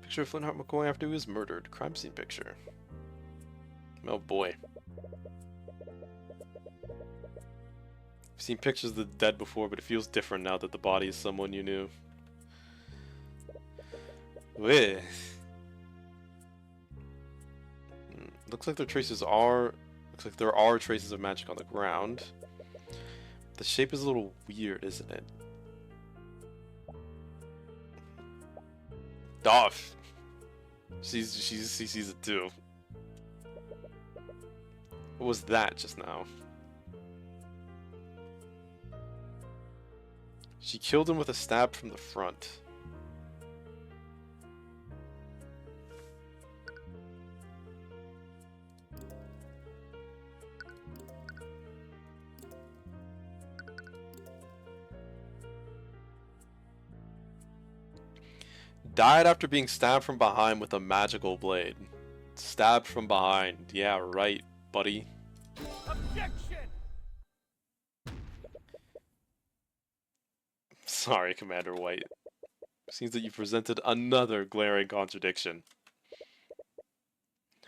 A: Picture of Flintheart McCoy after he was murdered. Crime scene picture. Oh boy. I've seen pictures of the dead before, but it feels different now that the body is someone you knew. Weh. Looks like there are traces of magic on the ground. The shape is a little weird, isn't it? Doff. She sees it too. What was that just now? She killed him with a stab from the front. Died after being stabbed from behind with a magical blade. Stabbed from behind. Yeah, right, buddy. Objection! Sorry, Commander White. Seems that you presented another glaring contradiction.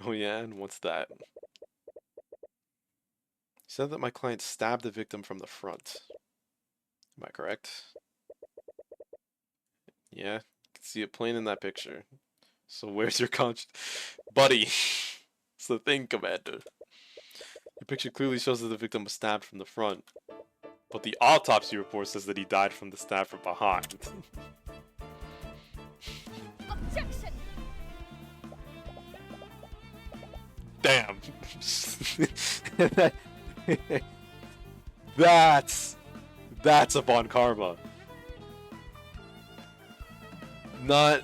A: Oh yeah, and what's that? You said that my client stabbed the victim from the front. Am I correct? Yeah, you can see it plain in that picture. So where's your buddy? That's the thing, Commander. The picture clearly shows that the victim was stabbed from the front, but the autopsy report says that he died from the stab from behind.
B: Objection!
A: Damn. That's upon karma. Not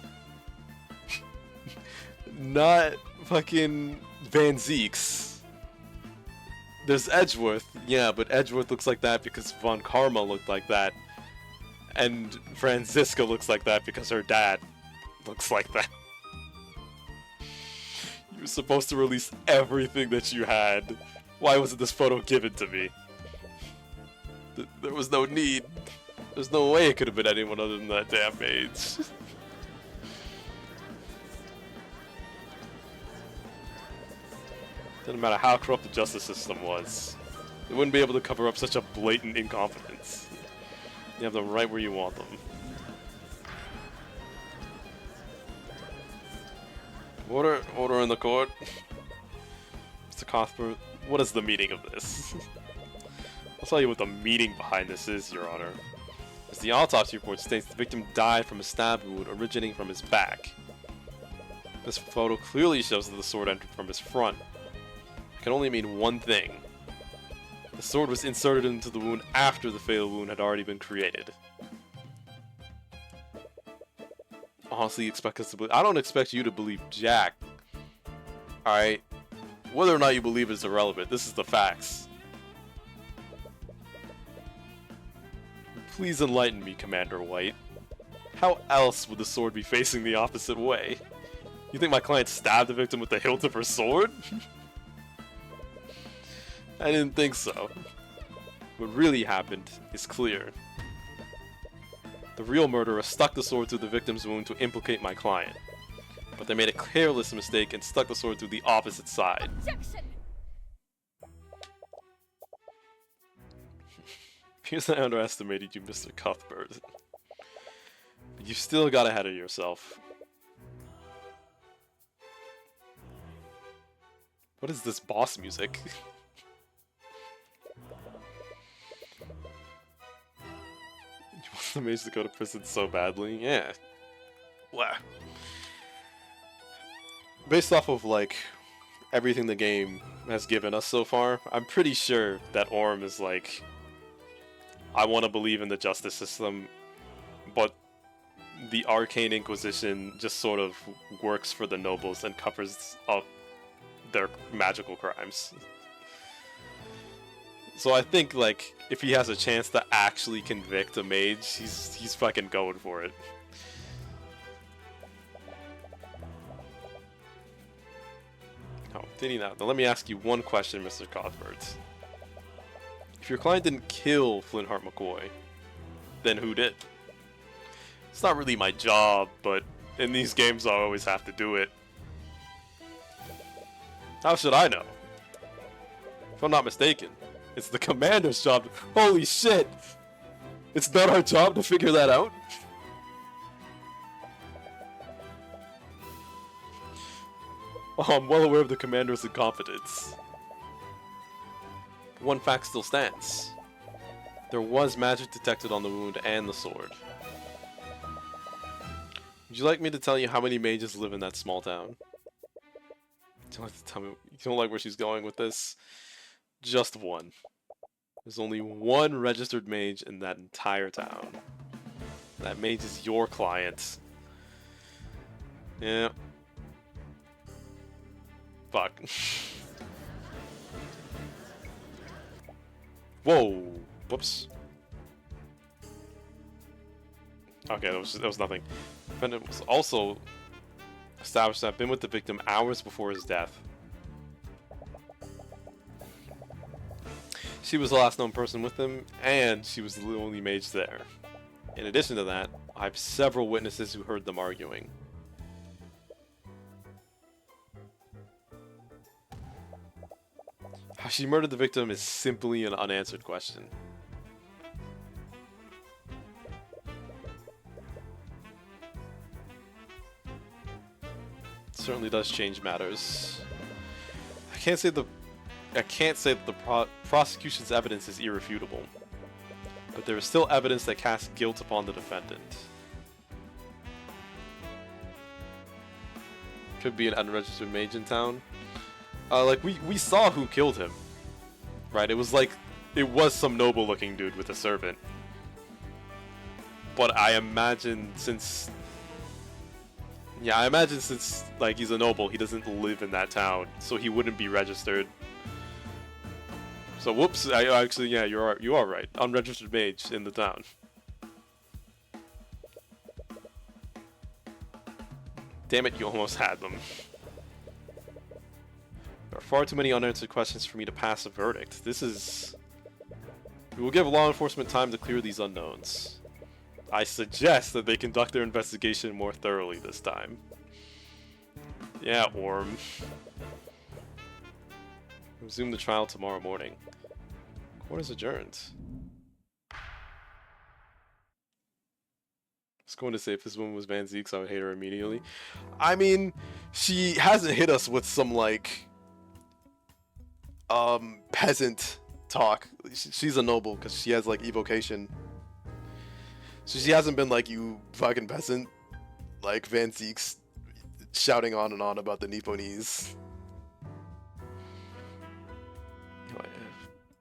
A: fucking Van Zeeks. There's Edgeworth, yeah, but Edgeworth looks like that because Von Karma looked like that. And Franziska looks like that because her dad looks like that. You were supposed to release everything that you had. Why wasn't this photo given to me? There was no need. There's no way it could have been anyone other than that damn mage. Doesn't matter how corrupt the justice system was. They wouldn't be able to cover up such a blatant incompetence. You have them right where you want them. Order in the court. Mr. Cuthbert, what is the meaning of this? I'll tell you what the meaning behind this is, Your Honor. As the autopsy report states, the victim died from a stab wound originating from his back. This photo clearly shows that the sword entered from his front. It can only mean one thing. The sword was inserted into the wound after the fatal wound had already been created. Honestly, expect us to believe. I don't expect you to believe Jack. Alright? Whether or not you believe is irrelevant. This is the facts. Please enlighten me, Commander White. How else would the sword be facing the opposite way? You think my client stabbed the victim with the hilt of her sword? I didn't think so. What really happened is clear. The real murderer stuck the sword through the victim's wound to implicate my client. But they made a careless mistake and stuck the sword through the opposite side.
B: Objection!
A: Appears I underestimated you, Mr. Cuthbert. But you still got ahead of yourself. What is this boss music? You want the mage to go to prison so badly? Yeah. Wow. Based off of, like, everything the game has given us so far, I'm pretty sure that Orm is like, I want to believe in the justice system, but the Arcane Inquisition just sort of works for the nobles and covers up their magical crimes. So I think, like, if he has a chance to actually convict a mage, he's fucking going for it. Oh, did he not? Now let me ask you one question, Mr. Cuthbert. If your client didn't kill Flintheart McCoy, then who did? It's not really my job, but in these games I always have to do it. How should I know? If I'm not mistaken, it's the commander's job. Holy shit! It's not our job to figure that out? Oh, I'm well aware of the commander's incompetence. One fact still stands. There was magic detected on the wound and the sword. Would you like me to tell you how many mages live in that small town? You don't have to tell me. You don't like where she's going with this? Just one. There's only one registered mage in that entire town. That mage is your client. Yeah. Fuck. Whoa. Whoops. Okay, that was nothing. Defendant was also established to have been with the victim hours before his death. She was the last known person with him, and she was the only mage there. In addition to that, I have several witnesses who heard them arguing. How she murdered the victim is simply an unanswered question. It certainly does change matters. can't say that the prosecution's evidence is irrefutable, but there is still evidence that casts guilt upon the defendant. Could be an unregistered mage in town. Like we saw who killed him, right? It was some noble-looking dude with a servant. But I imagine since like he's a noble, he doesn't live in that town, so he wouldn't be registered. So whoops, yeah, you are right. Unregistered mage in the town. Damn it, you almost had them. There are far too many unanswered questions for me to pass a verdict. We will give law enforcement time to clear these unknowns. I suggest that they conduct their investigation more thoroughly this time. Yeah, Orm. Resume the trial tomorrow morning. Court is adjourned. I was going to say if this woman was Van Zeeks, I would hate her immediately. I mean, she hasn't hit us with some, like, peasant talk. She's a noble because she has, like, evocation. So she hasn't been like, you fucking peasant, like Van Zeeks shouting on and on about the Nipponese.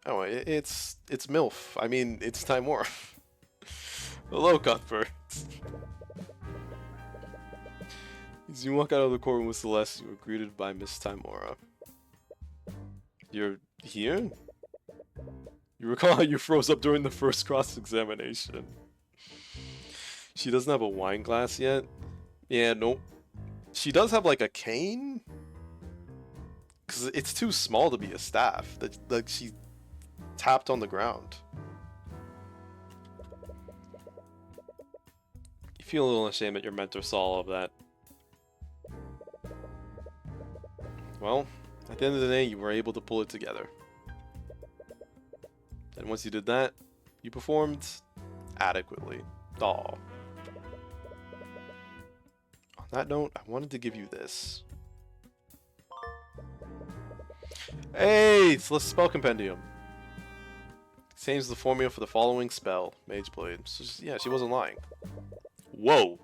A: Oh, it's MILF. I mean, it's Timor. Hello, Cuthbert. As you walk out of the courtroom with Celeste, you are greeted by Miss Timora. You're here? You recall how you froze up during the first cross-examination. She doesn't have a wine glass yet. Yeah, nope. She does have like a cane? Because it's too small to be a staff. Like she tapped on the ground. You feel a little ashamed that your mentor saw all of that. Well, at the end of the day, you were able to pull it together. And once you did that, you performed adequately. Aw. On that note, I wanted to give you this. Hey, it's the spell compendium. Contains the formula for the following spell, Mage Blade. So yeah, she wasn't lying. Whoa.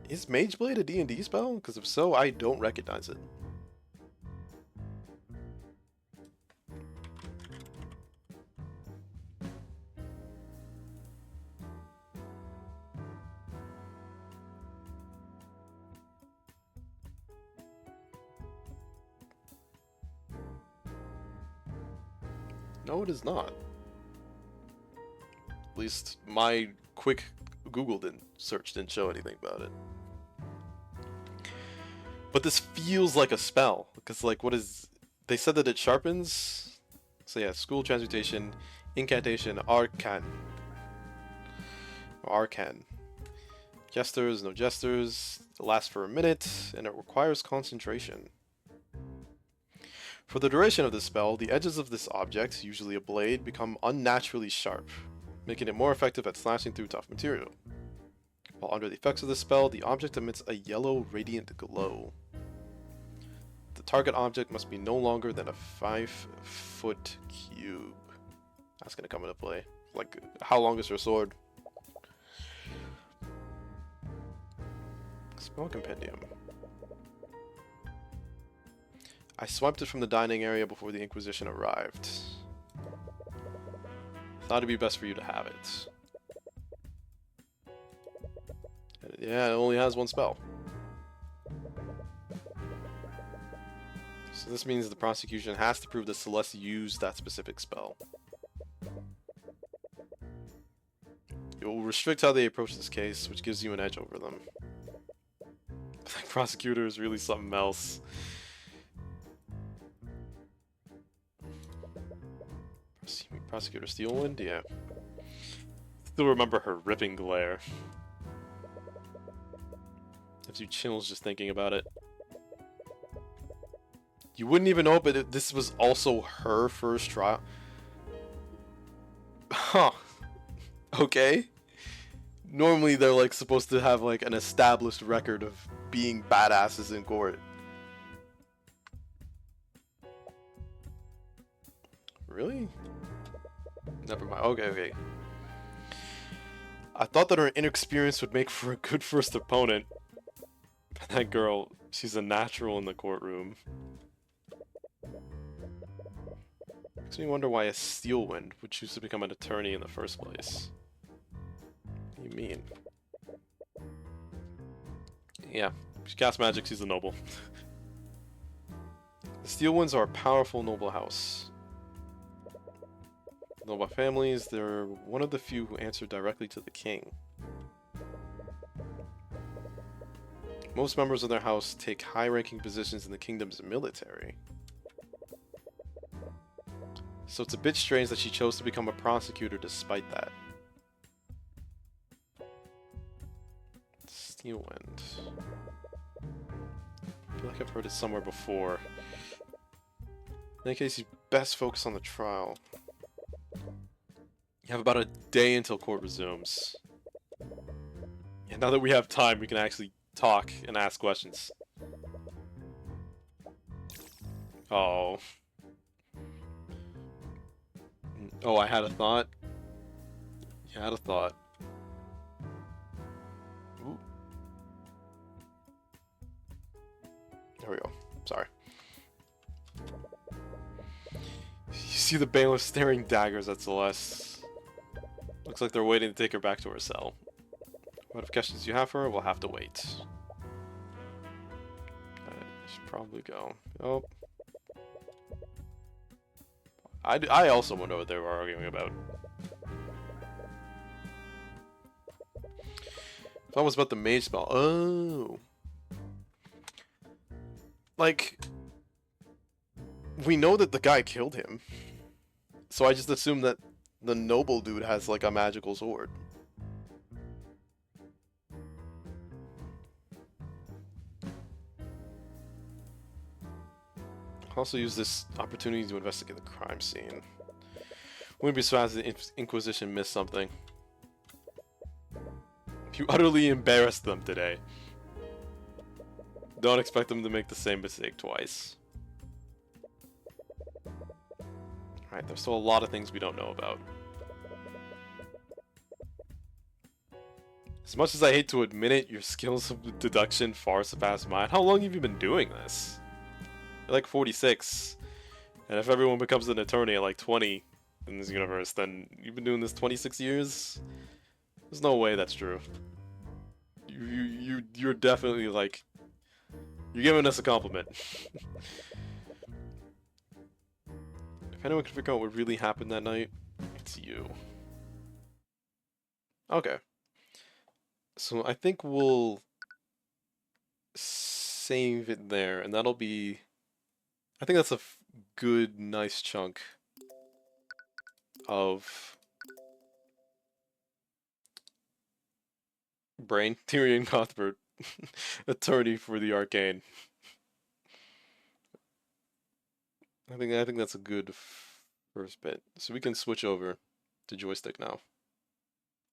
A: Is Mage Blade a D&D spell? Because if so, I don't recognize it. No, it is not. At least my quick Google search didn't show anything about it. But this feels like a spell, because like what is... They said that it sharpens. So yeah, school transmutation, incantation, arcane. Arcane. Jesters, no jesters. It lasts for a minute, and it requires concentration. For the duration of this spell, the edges of this object, usually a blade, become unnaturally sharp, making it more effective at slashing through tough material. While under the effects of this spell, the object emits a yellow radiant glow. The target object must be no longer than a 5-foot cube. That's gonna come into play. Like, how long is her sword? Spell compendium. I swiped it from the dining area before the Inquisition arrived. Thought it'd be best for you to have it. And yeah, it only has one spell. So this means the prosecution has to prove that Celeste used that specific spell. It will restrict how they approach this case, which gives you an edge over them. The prosecutor is really something else. Prosecutor Steelwind? Yeah. Still remember her ripping glare. Gives you chills just thinking about it. You wouldn't even know, but this was also her first trial. Huh. Okay. Normally they're like supposed to have like an established record of being badasses in court. Really? Never mind. Okay. I thought that her inexperience would make for a good first opponent. But that girl, she's a natural in the courtroom. Makes me wonder why a Steelwind would choose to become an attorney in the first place. What do you mean? Yeah, she casts magic, she's a noble. The Steelwinds are a powerful noble house. Noble families, they're one of the few who answer directly to the king. Most members of their house take high-ranking positions in the kingdom's military. So it's a bit strange that she chose to become a prosecutor despite that. Steelwind. I feel like I've heard it somewhere before. In any case, you best focus on the trial. You have about a day until court resumes. And now that we have time, we can actually talk and ask questions. Oh. Oh, I had a thought. You had a thought. Ooh. There we go. Sorry. You see the bailiff staring daggers at Celeste. Looks like they're waiting to take her back to her cell. What questions you have for her? We'll have to wait. I should probably go. Oh. I also wonder what they were arguing about. That was about the mage spell. Oh. Like, we know that the guy killed him. So I just assume that the noble dude has like a magical sword. Also use this opportunity to investigate the crime scene. Wouldn't be surprised if the Inquisition missed something. You utterly embarrassed them today. Don't expect them to make the same mistake twice. Alright, there's still a lot of things we don't know about. As much as I hate to admit it, your skills of deduction far surpass mine. How long have you been doing this? You're like 46. And if everyone becomes an attorney at like 20 in this universe, then you've been doing this 26 years? There's no way that's true. You're definitely like... You're giving us a compliment. If anyone can figure out what really happened that night, it's you. Okay. So I think we'll save it there, and that'll be... I think that's a good, nice chunk of brain. Tyrion Cuthbert, attorney for the Arcane. I think that's a good first bit. So we can switch over to joystick now.